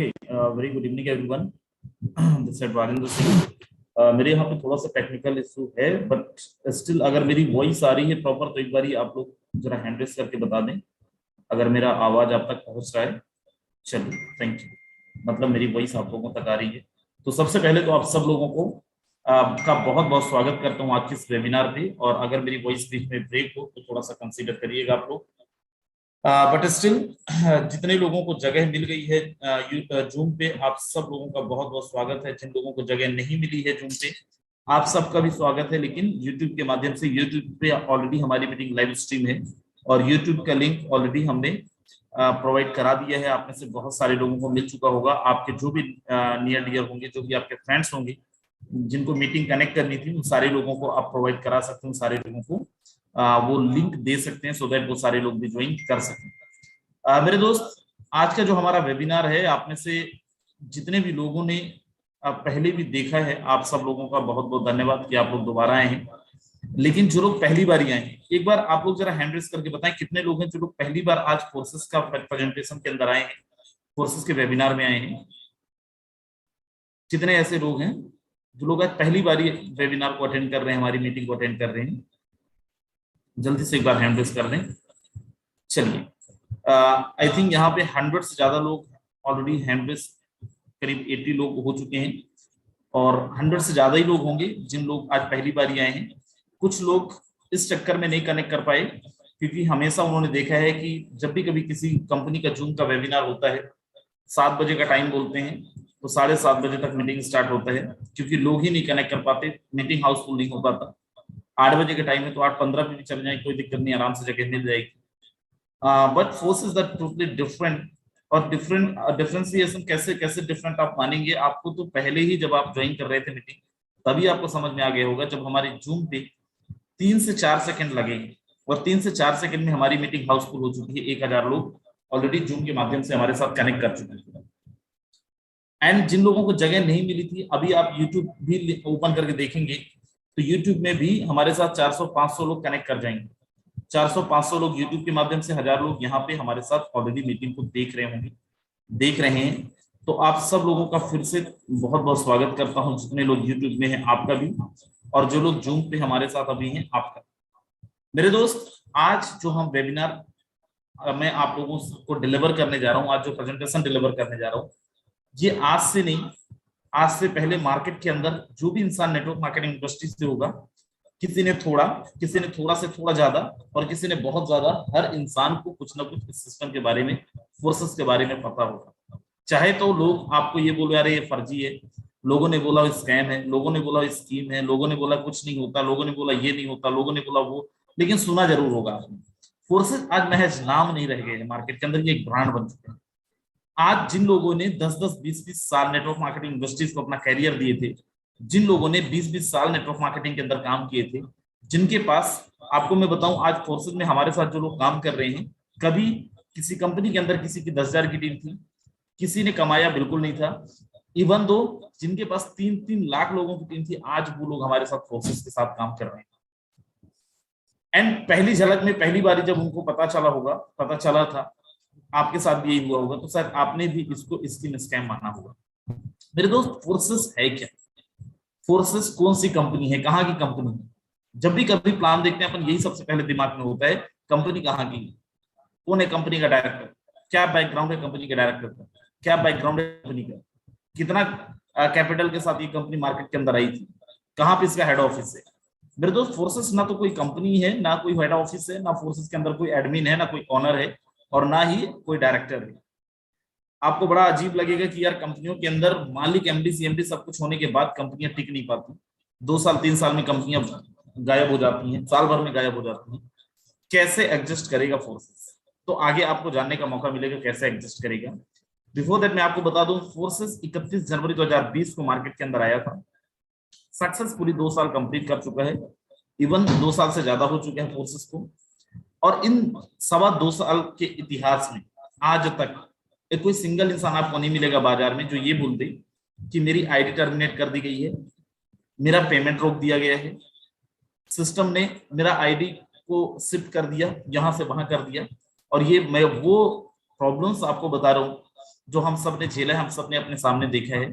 Okay, very good evening everyone. This is Rajendra Singh. मेरे यहाँ पे थोड़ा सा टेक्निकल इशू है, बट स्टिल अगर मेरी वॉइस आ रही है प्रॉपर तो एक बार ही आप लोग जरा हैंड रेस करके बता दें अगर मेरा आवाज आप तक पहुंच रहा है। चलिए, थैंक यू। मतलब मेरी वॉइस आप लोगों तक आ रही है। तो सबसे पहले तो आप सब लोगों को आपका बहुत बहुत स्वागत करता हूँ आज के इस वेबिनार पे। और अगर मेरी वॉइस बीच में ब्रेक हो तो थोड़ा सा कंसीडर करिएगा आप लोग। बट स्टिल जितने लोगों को जगह मिल गई है जूम पे, आप सब लोगों का बहुत बहुत स्वागत है। जिन लोगों को जगह नहीं मिली है जूम पे, आप सबका भी स्वागत है। लेकिन यूट्यूब के माध्यम से, यूट्यूब पे ऑलरेडी हमारी मीटिंग लाइव स्ट्रीम है और यूट्यूब का लिंक ऑलरेडी हमने प्रोवाइड करा दिया है। आप में से बहुत सारे लोगों को मिल चुका होगा। आपके जो भी नियर डियर होंगे, जो भी आपके फ्रेंड्स होंगे जिनको मीटिंग कनेक्ट करनी थी, उन सारे लोगों को आप प्रोवाइड करा सकते हैं। उन सारे लोगों को वो लिंक दे सकते हैं, सो दैट वो सारे लोग भी ज्वाइन कर सकें। मेरे दोस्त, आज का जो हमारा वेबिनार है, आप में से जितने भी लोगों ने पहले भी देखा है, आप सब लोगों का बहुत बहुत धन्यवाद कि आप लोग दोबारा आए हैं। लेकिन जो लोग पहली बार आए हैं, एक बार आप लोग जरा हैंड रेस करके बताएं कितने लोग हैं जो लोग पहली बार आज फोर्सेस का प्रेजेंटेशन के अंदर आए हैं, फोर्सेस के वेबिनार में आए हैं। कितने ऐसे लोग हैं जो लोग आज पहली बार वेबिनार को अटेंड कर रहे हैं, हमारी मीटिंग को अटेंड कर रहे हैं? जल्दी से एक बार हैंड रेस कर दें। चलिए, आई थिंक यहाँ पे 100 से ज्यादा लोग ऑलरेडी हैंड रेस, करीब 80 लोग हो चुके हैं। और 100 से ज्यादा ही लोग होंगे जिन लोग आज पहली बार ही आए हैं। कुछ लोग इस चक्कर में नहीं कनेक्ट कर पाए क्योंकि हमेशा उन्होंने देखा है कि जब भी कभी किसी कंपनी का जूम का वेबिनार होता है, 7 बजे का टाइम बोलते हैं, तो 7:30 बजे तक मीटिंग स्टार्ट होता है। क्योंकि लोग ही नहीं कनेक्ट कर पाते, मीटिंग हाउसफुल नहीं हो पाता। 8 बजे का टाइम है तो 8:15 पे भी चल जाए, कोई दिक्कत नहीं, आराम से जगह मिल जाएगी। But forces are totally different. और डिफरेंट डिफरेंशिएशन कैसे कैसे डिफरेंट आप मानेंगे? आपको तो पहले ही जब आप ज्वाइन कर रहे थे मीटिंग, तभी आपको समझ में आ गया होगा, जब हमारे जूम पे 3 से 4 सेकंड लगेंगे और 3 से 4 सेकंड में हमारी मीटिंग हाउसफुल हो चुकी है। 1000 लोग ऑलरेडी जूम के माध्यम से हमारे साथ कनेक्ट कर चुके हैं। एंड जिन लोगों को जगह नहीं मिली थी, अभी आप यूट्यूब भी ओपन करके देखेंगे तो यूट्यूब में भी हमारे साथ 400-500 लोग कनेक्ट कर जाएंगे। 400-500 लोग यूट्यूब के माध्यम से, 1000 लोग यहाँ पे हमारे साथ ऑलरेडी मीटिंग को देख रहे होंगे, देख रहे हैं। तो आप सब लोगों का फिर से बहुत बहुत स्वागत करता हूँ। जितने लोग यूट्यूब में हैं आपका भी, और जो लोग जूम पे हमारे साथ अभी हैं आपका। मेरे दोस्त, आज जो हम वेबिनार मैं आप लोगों को डिलीवर करने जा रहा हूँ, आज जो प्रेजेंटेशन डिलीवर करने जा रहा हूँ, ये आज से नहीं, आज से पहले मार्केट के अंदर जो भी इंसान नेटवर्क मार्केटिंग इंडस्ट्री से होगा, किसी ने थोड़ा से थोड़ा ज्यादा, और किसी ने बहुत ज्यादा, हर इंसान को कुछ ना कुछ इस सिस्टम के बारे में, फोर्सेस के बारे में पता होगा। चाहे तो लोग आपको ये बोलो यार ये फर्जी है, लोगों ने बोला स्कैम है, लोगों ने बोला स्कीम है, लोगों ने बोला कुछ नहीं होता, लोगों ने बोला ये नहीं होता, लोगों ने बोला वो, लेकिन सुना जरूर होगा आपने। फोर्सेस आज महज नाम नहीं रह गए हैं मार्केट के अंदर, ये एक ब्रांड बन चुके हैं। आज जिन लोगों ने 10-10, 20-20 साल नेटवर्क मार्केटिंग इंडस्ट्रीज को अपना कैरियर दिए थे, जिन लोगों ने 20-20 साल नेटवर्क मार्केटिंग के अंदर काम किए थे, जिनके पास, आपको मैं बताऊं, आज फोर्सेस में हमारे साथ जो लोग काम कर रहे हैं, कभी किसी कंपनी के अंदर किसी की 10,000 की टीम थी, किसी ने कमाया बिल्कुल नहीं था। इवन दो जिनके पास 3-3 लाख लोगों की टीम थी, आज वो लोग हमारे साथ फोर्सेस के साथ काम कर रहे हैं। एंड पहली झलक में, पहली बारी जब उनको पता चला होगा, पता चला था, आपके साथ भी यही हुआ होगा, तो शायद आपने भी इसको स्कीम स्कैम माना होगा। मेरे दोस्त, फोर्सेस है क्या? फोर्सेस कौन सी कंपनी है, कहाँ की कंपनी है? जब भी कभी प्लान देखते हैं अपन, यही सबसे पहले दिमाग में होता है, कंपनी कहाँ की है, कौन है कंपनी का डायरेक्टर, क्या बैकग्राउंड है कंपनी के डायरेक्टर का, क्या बैकग्राउंड है कंपनी का, कितना कैपिटल के साथ ये कंपनी मार्केट के अंदर आई थी, कहाँ पे इसका हेड ऑफिस है। मेरे दोस्त, फोर्सेस ना तो कोई कंपनी है, ना कोई हेड ऑफिस है, ना फोर्सेस के अंदर कोई एडमिन है, ना कोई ऑनर है, और ना ही कोई डायरेक्टर है। आपको बड़ा अजीब लगेगा कि यार कंपनियों के अंदर मालिक, एमडी, सीएमडी सब कुछ होने के बाद कंपनियां टिक नहीं पाती। 2 साल 3 साल में कंपनियां गायब हो जाती हैं, साल भर में गायब हो जाती हैं। कैसे एडजस्ट करेगा फोर्सेस, तो आगे आपको जानने का मौका मिलेगा कैसे एडजस्ट करेगा। बिफोर दैट मैं आपको बता दूं, फोर्सेस 31 जनवरी 2020 को मार्केट के अंदर आया था। सक्सेसफुली 2 साल कंप्लीट कर चुका है, इवन 2 साल से ज्यादा हो चुके हैं फोर्सेस को। और इन 2.25 साल के इतिहास में आज तक एक कोई सिंगल इंसान आपको नहीं मिलेगा बाजार में जो ये बोल दे कि मेरी आईडी टर्मिनेट कर दी गई है, मेरा पेमेंट रोक दिया गया है, सिस्टम ने मेरा आईडी को शिफ्ट कर दिया, यहां से वहां कर दिया। और ये मैं वो प्रॉब्लम्स आपको बता रहा हूँ जो हम सब ने झेला है, हम सब ने अपने सामने देखा है।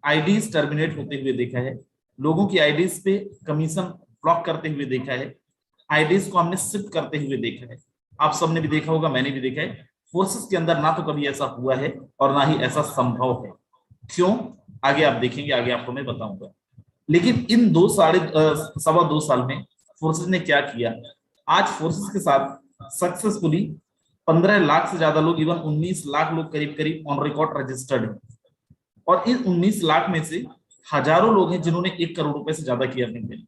आईडीज टर्मिनेट होते हुए देखा है, लोगों की आईडीज पे कमीशन ब्लॉक करते हुए देखा है, आईडीज को हमने शिफ्ट करते हुए देखा है। आप सबने भी देखा होगा, मैंने भी देखा है। फोर्सेस के अंदर ना तो कभी ऐसा हुआ है और ना ही ऐसा संभव है। क्यों? आगे आप देखेंगे, आगे आपको मैं बताऊंगा। लेकिन इन सवा दो साल में फोर्सेस ने क्या किया? आज फोर्सेस के साथ सक्सेसफुली 15 लाख से ज्यादा लोग, इवन 19 लाख लोग करीब करीब ऑन रिकॉर्ड रजिस्टर्ड है। और इन 19 लाख में से हजारों लोग हैं जिन्होंने 1 करोड़ रुपए से ज्यादा की अर्निंग करी।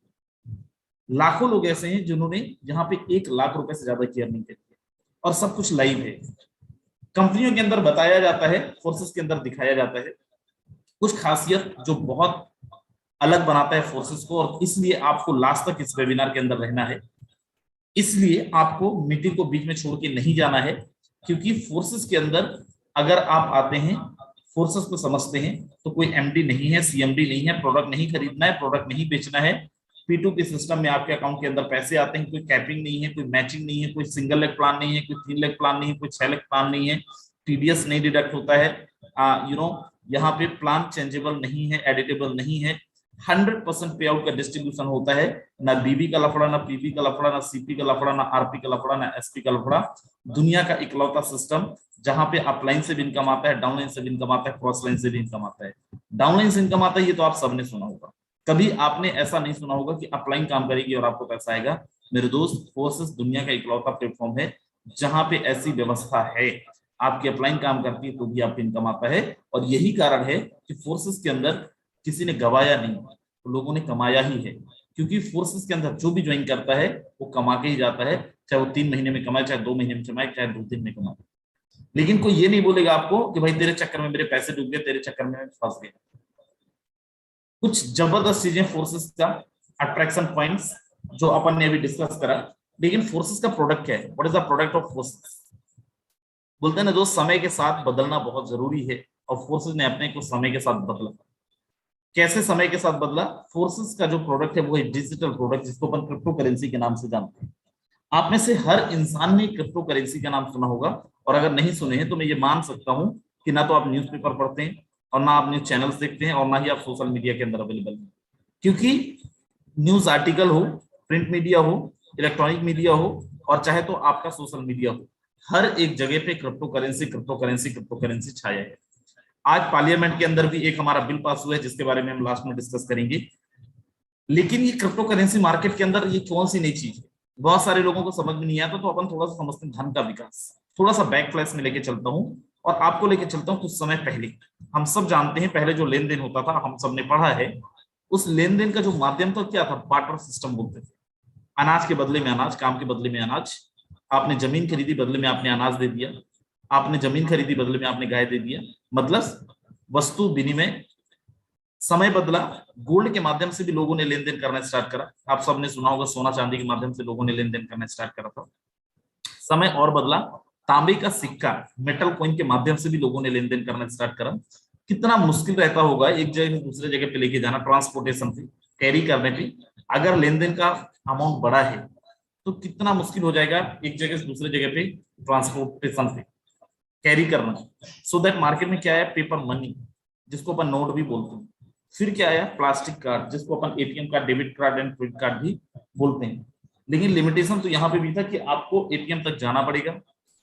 लाखों लोग ऐसे हैं जिन्होंने यहाँ पे 1 लाख रुपए से ज्यादा की अर्निंग करी है। और सब कुछ लाइव है, कंपनियों के अंदर बताया जाता है, फोर्सेस के अंदर दिखाया जाता है। कुछ खासियत जो बहुत अलग बनाता है फोर्सेस को, और इसलिए आपको लास्ट तक इस वेबिनार के अंदर रहना है। इसलिए आपको मीटिंग को बीच में छोड़ के नहीं जाना है, क्योंकि फोर्सेस के अंदर अगर आप आते हैं, फोर्सेस को समझते हैं, तो कोई एमडी नहीं है, सीएमडी नहीं है, प्रोडक्ट नहीं खरीदना है, प्रोडक्ट नहीं बेचना है। P2P सिस्टम में आपके अकाउंट के अंदर पैसे आते हैं, कोई कैपिंग नहीं है, कोई मैचिंग नहीं है, कोई सिंगल लेग प्लान नहीं है, कोई 3 लेग प्लान नहीं है, कोई 6 लेग प्लान नहीं है, टीडीएस नहीं डिडक्ट होता है। यहाँ पे प्लान चेंजेबल नहीं है, एडिटेबल नहीं है। 100% पे आउट का डिस्ट्रीब्यूशन होता है। ना बीबी का लफड़ा, ना पीबी का लफड़ा, ना सीपी का लफड़ा, ना आरपी का लफड़ा, ना एसपी का लफड़ा। दुनिया का इकलौता सिस्टम जहां पे अपलाइन से भी इनकम आता है, डाउनलाइन से भी इनकम आता है, क्रॉस लाइन से भी इनकम आता है। डाउनलाइन से इनकम आता है, ये तो आप सबने सुना होगा। कभी आपने ऐसा नहीं सुना होगा कि अपलाइन काम करेगी और आपको पैसा आएगा। मेरे दोस्त, फोर्सेस दुनिया का इकलौता प्लेटफॉर्म है जहां पे ऐसी व्यवस्था है। आपकी अपलाइन काम करती है तो भी आपको इनकम आता है। और यही कारण है कि फोर्सेस के अंदर किसी ने गवाया नहीं, तो लोगों ने कमाया ही है। क्योंकि फोर्सेस के अंदर जो भी ज्वाइन करता है वो कमा के ही जाता है, चाहे वो 3 महीने में कमाए, चाहे 2 महीने में कमाए, चाहे 2 दिन में कमाए। लेकिन कोई ये नहीं बोलेगा आपको कि भाई तेरे चक्कर में मेरे पैसे डूब गए, तेरे चक्कर में मैं फंस गया। कुछ जबरदस्त चीजें फोर्सेस का, अट्रैक्शन पॉइंट्स जो अपन ने अभी डिस्कस करा। लेकिन फोर्सेस का प्रोडक्ट क्या है? What is the product of forces? बोलते हैं ना दोस्त, समय के साथ बदलना बहुत जरूरी है, और फोर्सेस ने अपने को समय के साथ बदला। कैसे समय के साथ बदला? फोर्सेस का जो प्रोडक्ट है वो है डिजिटल प्रोडक्ट, जिसको अपन क्रिप्टो करेंसी के नाम से जानते हैं। आप में से हर इंसान ने क्रिप्टो करेंसी का नाम सुना होगा, और अगर नहीं सुने हैं तो मैं ये मान सकता हूं कि ना तो आप न्यूज़पेपर पढ़ते हैं, और ना आप न्यूज चैनल्स देखते हैं, और ना ही आप सोशल मीडिया के अंदर अवेलेबल हैं। क्योंकि न्यूज आर्टिकल हो, प्रिंट मीडिया हो, इलेक्ट्रॉनिक मीडिया हो, और चाहे तो आपका सोशल मीडिया हो, हर एक जगह पे cryptocurrency, cryptocurrency, cryptocurrency छाया है। आज पार्लियामेंट के अंदर भी एक हमारा बिल पास हुआ है जिसके बारे में हम लास्ट में डिस्कस करेंगे। लेकिन ये क्रिप्टो करेंसी मार्केट के अंदर ये कौन सी नई चीज है? बहुत सारे लोगों को समझ में नहीं आता, तो अपन थोड़ा सा समझते हैं धन का विकास। थोड़ा सा बैक फ्लैश में लेके चलता हूँ और आपको लेके चलता हूँ कुछ समय पहले। हम सब जानते हैं पहले जो लेन देन होता था, हम सब ने पढ़ा है। उस लेन देन का जो माध्यम था क्या था? बार्टर सिस्टम बोलते थे। अनाज के बदले में अनाज, काम के बदले में अनाज। आपने जमीन खरीदी, बदले में आपने अनाज दे दिया। आपने जमीन खरीदी, बदले में आपने गाय दे दिया। मतलब वस्तु विनिमय। समय बदला, गोल्ड के माध्यम से भी लोगों ने लेन देन करना स्टार्ट करा। आप सबने सुना होगा सोना चांदी के माध्यम से लोगों ने लेन देन करना स्टार्ट करा था। समय और बदला, तांबे का सिक्का, मेटल कॉइन के माध्यम से भी लोगों ने लेन देन करना स्टार्ट करा। कितना मुश्किल रहता होगा एक जगह से दूसरे जगह पे लेके जाना, ट्रांसपोर्टेशन पे, कैरी करने पे। अगर लेन देन का अमाउंट बड़ा है तो कितना मुश्किल हो जाएगा एक जगह से दूसरे जगह पे ट्रांसपोर्टेशन पे कैरी करना। सो दैट मार्केट में क्या है? पेपर मनी, जिसको अपन नोट भी बोलते हैं। फिर क्या आया? प्लास्टिक कार्ड, जिसको अपन ATM card, debit card and credit card भी बोलते हैं। लेकिन लिमिटेशन तो यहाँ पे भी था कि आपको एटीएम तक जाना पड़ेगा।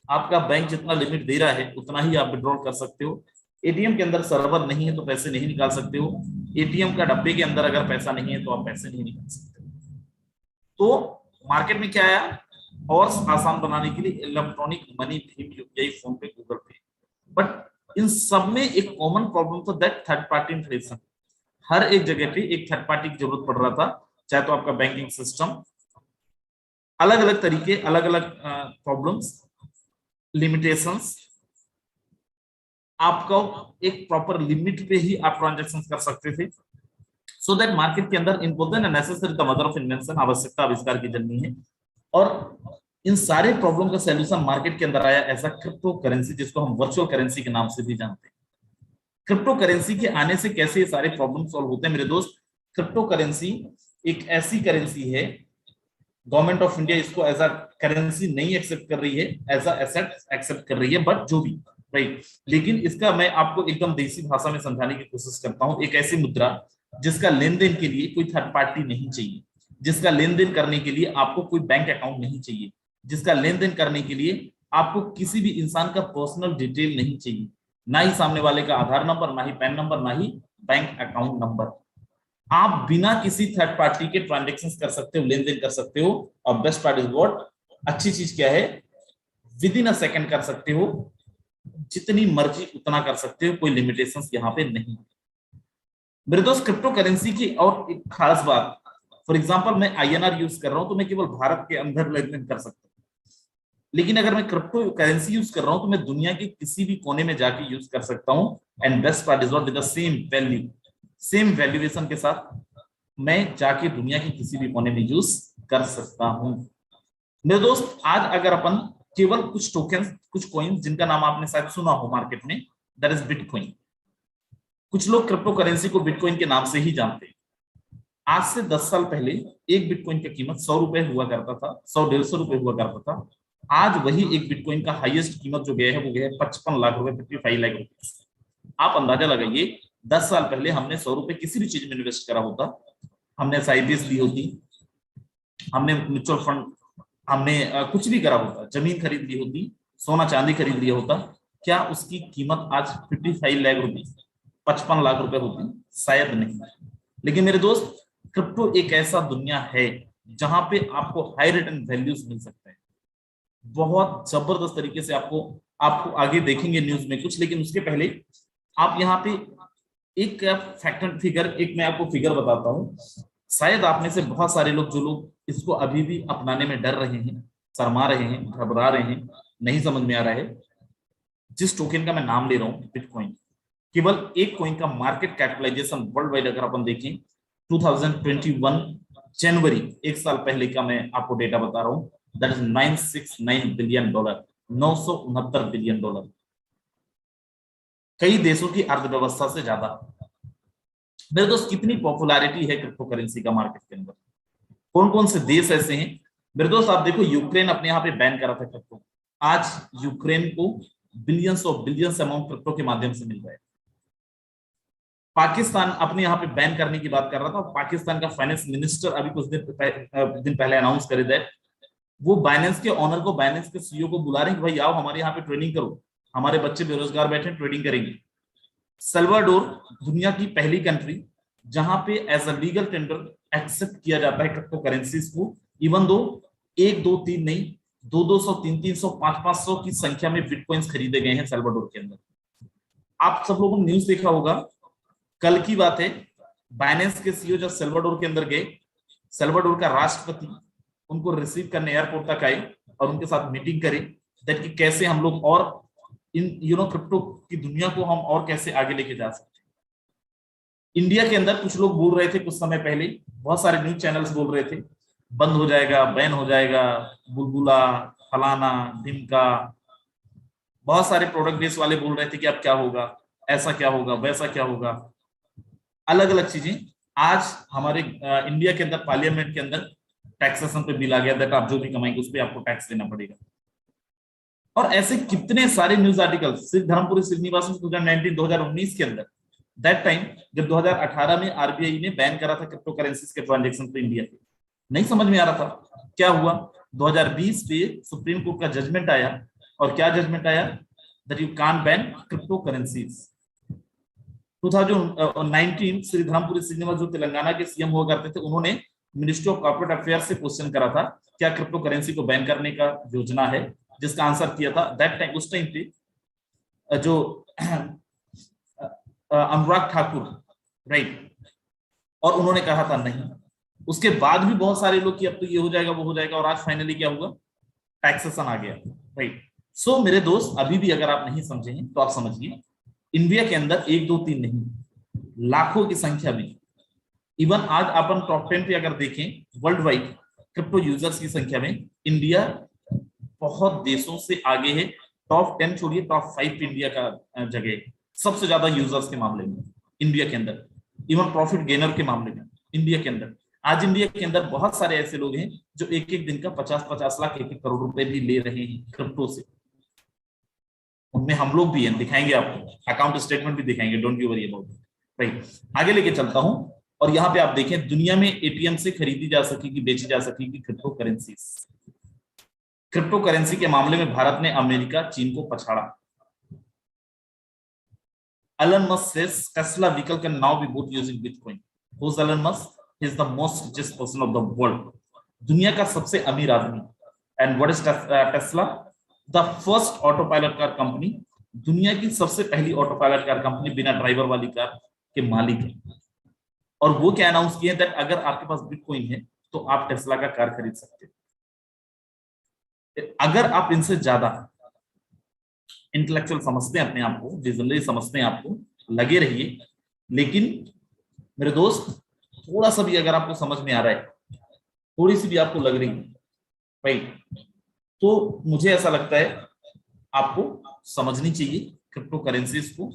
आपका बैंक जितना लिमिट दे रहा है उतना ही आप विड्रॉल कर सकते हो। एटीएम के अंदर सर्वर नहीं है तो पैसे नहीं निकाल सकते हो। एटीएम का डब्बे के अंदर अगर पैसा नहीं है तो आप पैसे नहीं निकाल सकते। तो मार्केट में क्या आया? और आसान बनाने के लिए electronic money, Bhim, UPI, phone पे, गूगल पे। बट इन सब में एक कॉमन प्रॉब्लम था, दैट थर्ड पार्टी इंफॉर्मेशन। हर एक जगह पे एक थर्ड पार्टी की जरूरत पड़ रहा था। चाहे तो आपका बैंकिंग सिस्टम, अलग अलग तरीके, अलग अलग प्रॉब्लम्स, लिमिटेशंस। आपको एक प्रॉपर लिमिट पे ही आप ट्रांजेक्शन कर सकते थे। सो दैट मार्केट के अंदर important necessary the mother of invention, आवश्यकता आविष्कार की जननी है। और इन सारे प्रॉब्लम का सॉल्यूशन मार्केट के अंदर आया ऐसा क्रिप्टो करेंसी, जिसको हम वर्चुअल करेंसी के नाम से भी जानते हैं। क्रिप्टो करेंसी के आने से कैसे ये सारे प्रॉब्लम सॉल्व होते हैं मेरे दोस्त? क्रिप्टो करेंसी एक ऐसी करेंसी है, गवर्नमेंट ऑफ इंडिया इसको एज अ करेंसी नहीं एक्सेप्ट कर रही है, एज अ एसेट एक्सेप्ट कर रही है। बट जो भी राइट। लेकिन इसका मैं आपको एकदम देसी भाषा में समझाने की कोशिश करता हूँ। एक ऐसी मुद्रा जिसका लेन देन के लिए कोई थर्ड पार्टी नहीं चाहिए, जिसका लेन देन करने के लिए आपको कोई बैंक अकाउंट नहीं चाहिए, जिसका लेन देन करने के लिए आपको किसी भी इंसान का पर्सनल डिटेल नहीं चाहिए, ना ही सामने वाले का आधार नंबर, ना ही पैन नंबर, ना ही बैंक अकाउंट नंबर। आप बिना किसी थर्ड पार्टी के ट्रांजेक्शन कर सकते हो, लेन देन कर सकते हो। और बेस्ट पार्ट इज व्हाट, अच्छी चीज क्या है, विद इन अ सेकेंड कर सकते हो, जितनी मर्जी उतना कर सकते हो, कोई लिमिटेशंस यहाँ पे नहीं। मेरे दोस्त क्रिप्टो करेंसी की और एक खास बात, फॉर एग्जांपल मैं आईएनआर यूज कर रहा हूं तो मैं केवल भारत के अंदर लेन देन कर सकता हूँ, लेकिन अगर मैं क्रिप्टो करेंसी यूज कर रहा हूं तो मैं दुनिया के किसी भी कोने में जाके यूज कर सकता हूं। And best part is what, with the same value, same valuation के साथ मैं जाके दुनिया के किसी भी कोने में यूज कर सकता हूं। मेरे दोस्त आज अगर अपन केवल कुछ टोकन, कुछ कॉइन जिनका नाम आपने शायद सुना हो मार्केट में, दैट इज बिटकॉइन। कुछ लोग क्रिप्टो करेंसी को बिटकॉइन के नाम से ही जानते हैं। आज से 10 साल पहले एक बिटकॉइन की कीमत 100 रुपए हुआ करता था, 100-150 रुपए हुआ करता था। आज वही एक बिटकॉइन का हाईएस्ट कीमत जो गया है वो गया है 55 लाख रुपए, 55 लाख रुपए। आप अंदाजा लगाइए, 10 साल पहले हमने 100 रुपए किसी भी चीज में इन्वेस्ट करा होता, हमने एसआईपीएस ली होती, हमने म्यूचुअल फंड, हमने कुछ भी करा होता, जमीन खरीद ली होती, सोना चांदी खरीद लिया होता, क्या उसकी कीमत आज 55 लाख रुपए, 55 लाख रुपए होती? शायद नहीं। लेकिन मेरे दोस्त, क्रिप्टो एक ऐसा दुनिया है जहां पे आपको हाई रिटर्न वैल्यूज मिल सकते हैं, बहुत जबरदस्त तरीके से। आपको आपको आगे देखेंगे न्यूज में कुछ, लेकिन उसके पहले आप यहाँ पे एक फैक्टर फिगर, एक मैं आपको फिगर बताता हूँ। शायद आप में से बहुत सारे लोग, जो लोग इसको अभी भी अपनाने में डर रहे हैं, शर्मा रहे हैं, घबरा रहे हैं, नहीं समझ में आ रहा है, जिस टोकन का मैं नाम ले रहा हूँ बिटकॉइन, केवल एक कॉइन का मार्केट कैपिटलाइजेशन वर्ल्ड वाइड अगर अपन देखें 2021 जनवरी, एक साल पहले का मैं आपको डेटा बता रहा हूँ, दैट इज $969 बिलियन, $969 बिलियन, कई देशों की अर्थव्यवस्था से ज्यादा। मेरे दोस्त, कितनी पॉपुलैरिटी है क्रिप्टो करेंसी का मार्केट के अंदर, कौन कौन से देश ऐसे हैं? मेरे दोस्त आप देखो, यूक्रेन अपने यहाँ पे बैन करा था क्रिप्टो, आज यूक्रेन को billions of billions amount crypto के माध्यम से मिल रहा है। पाकिस्तान अपने यहाँ पे बैन करने की बात कर रहा था, पाकिस्तान का फाइनेंस मिनिस्टर अभी कुछ दिन पहले अनाउंस करे दैट वो बाइनेंस के ऑनर को, बाइनेंस के सीईओ को बुला रहे हैं कि भाई आओ हमारे यहाँ पे ट्रेडिंग करो, हमारे बच्चे बेरोजगार बैठे ट्रेडिंग करेंगे। सल्वाडोर दुनिया की पहली कंट्री जहां पे as a legal tender accept किया जाता है क्रिप्टो करेंसीज को, इवन दो एक दो तीन नहीं, 200 300 500 की संख्या में बिटकॉइंस खरीदे गए हैं सल्वाडोर के अंदर। आप सब लोगों ने न्यूज देखा होगा, कल की बात है, बाइनेंस के सीईओ जब सल्वाडोर के अंदर गए, सल्वाडोर का राष्ट्रपति उनको रिसीव करने एयरपोर्ट तक आए और उनके साथ मीटिंग करे दैट कि कैसे हम लोग और इन क्रिप्टो की दुनिया को हम और कैसे आगे लेके जा सकते हैं। इंडिया के अंदर कुछ लोग बोल रहे थे कुछ समय पहले, बहुत सारे न्यूज चैनल्स बोल रहे थे बंद हो जाएगा, बैन हो जाएगा, बुलबुला, फलाना, ढिमका, बहुत सारे प्रोडक्ट बेस वाले बोल रहे थे कि अब क्या होगा, ऐसा क्या होगा, वैसा क्या होगा, अलग अलग चीजें। आज हमारे इंडिया के अंदर पार्लियामेंट के अंदर टैक्सेशन पे बिल आ गया दैट आप जो भी कमाएंगे उस पर आपको टैक्स देना पड़ेगा। और ऐसे कितने सारे न्यूज आर्टिकल, सिर्फ धर्मपुरी श्रीनिवासन 2019 के अंदर, दैट टाइम जब 2018 में आरबीआई ने बैन करा था क्रिप्टो करेंसीज के ट्रांजेक्शन पे इंडिया के, नहीं समझ में आ रहा था क्या हुआ। 2020 पे सुप्रीम कोर्ट का जजमेंट आया, और क्या जजमेंट आया, that you can't ban cryptocurrencies. 2019 Shri Dharmapuri Srinivas जो तेलंगाना के सीएम हुआ करते थे, उन्होंने मिनिस्ट्री ऑफ कॉर्पोरेट अफेयर से क्वेश्चन करा था क्या क्रिप्टो करेंसी को बैन करने का योजना है, जिसका आंसर किया था दैट टाइम, उस टाइम पे जो अनुराग ठाकुर, राइट, और उन्होंने कहा था नहीं। उसके बाद भी बहुत सारे लोग कि अब तो ये हो जाएगा वो हो जाएगा, और आज फाइनली क्या हुआ, टैक्सेशन आ गया, राइट। सो मेरे दोस्त, अभी भी अगर आप नहीं समझे हैं तो आप समझिए, इंडिया के अंदर एक दो तीन नहीं, लाखों की संख्या में, इवन आज अपन टॉप 10 पे अगर देखें वर्ल्ड वाइड क्रिप्टो यूजर्स की संख्या में, इंडिया बहुत देशों से आगे है। टॉप 10 छोड़िए, टॉप 5 पे इंडिया का जगह है, सबसे ज्यादा यूजर्स के मामले में इंडिया के अंदर, इवन प्रॉफिट गेनर के मामले में इंडिया के अंदर। आज इंडिया के अंदर बहुत सारे ऐसे लोग हैं जो एक एक दिन का 50-50 लाख, 1-1 करोड़ रुपए भी ले रहे हैं क्रिप्टो से। उनमें हम लोग भी हैं, दिखाएंगे आपको, अकाउंट स्टेटमेंट भी दिखाएंगे, don't you worry about it. Right, आगे लेके चलता हूं। और यहाँ पे आप देखें, दुनिया में एटीएम से खरीदी जा सकेगी, बेची जा सकेगी क्रिप्टो करेंसी। क्रिप्टो करेंसी के मामले में भारत ने अमेरिका, चीन को पछाड़ा। Elon Musk says Tesla vehicle can now be bought using Bitcoin. Who's Elon Musk? He is the most richest person of the world. दुनिया का सबसे अमीर आदमी। And what is Tesla? The first autopilot car company. दुनिया की सबसे पहली autopilot car company, बिना ड्राइवर वाली कार के मालिक है। और वो क्या अनाउंस किए दैट अगर आपके पास बिटकॉइन है तो आप टेस्ला का कार खरीद सकते हैं। अगर आप इनसे ज्यादा इंटेलेक्चुअल समझते हैं अपने आप को, विजनरी समझते हैं आपको, लगे रहिए। लेकिन मेरे दोस्त, थोड़ा सा भी अगर आपको समझ में आ रहा है, थोड़ी सी भी आपको लग रही है भाई, तो मुझे ऐसा लगता है आपको समझनी चाहिए क्रिप्टो करेंसीज को,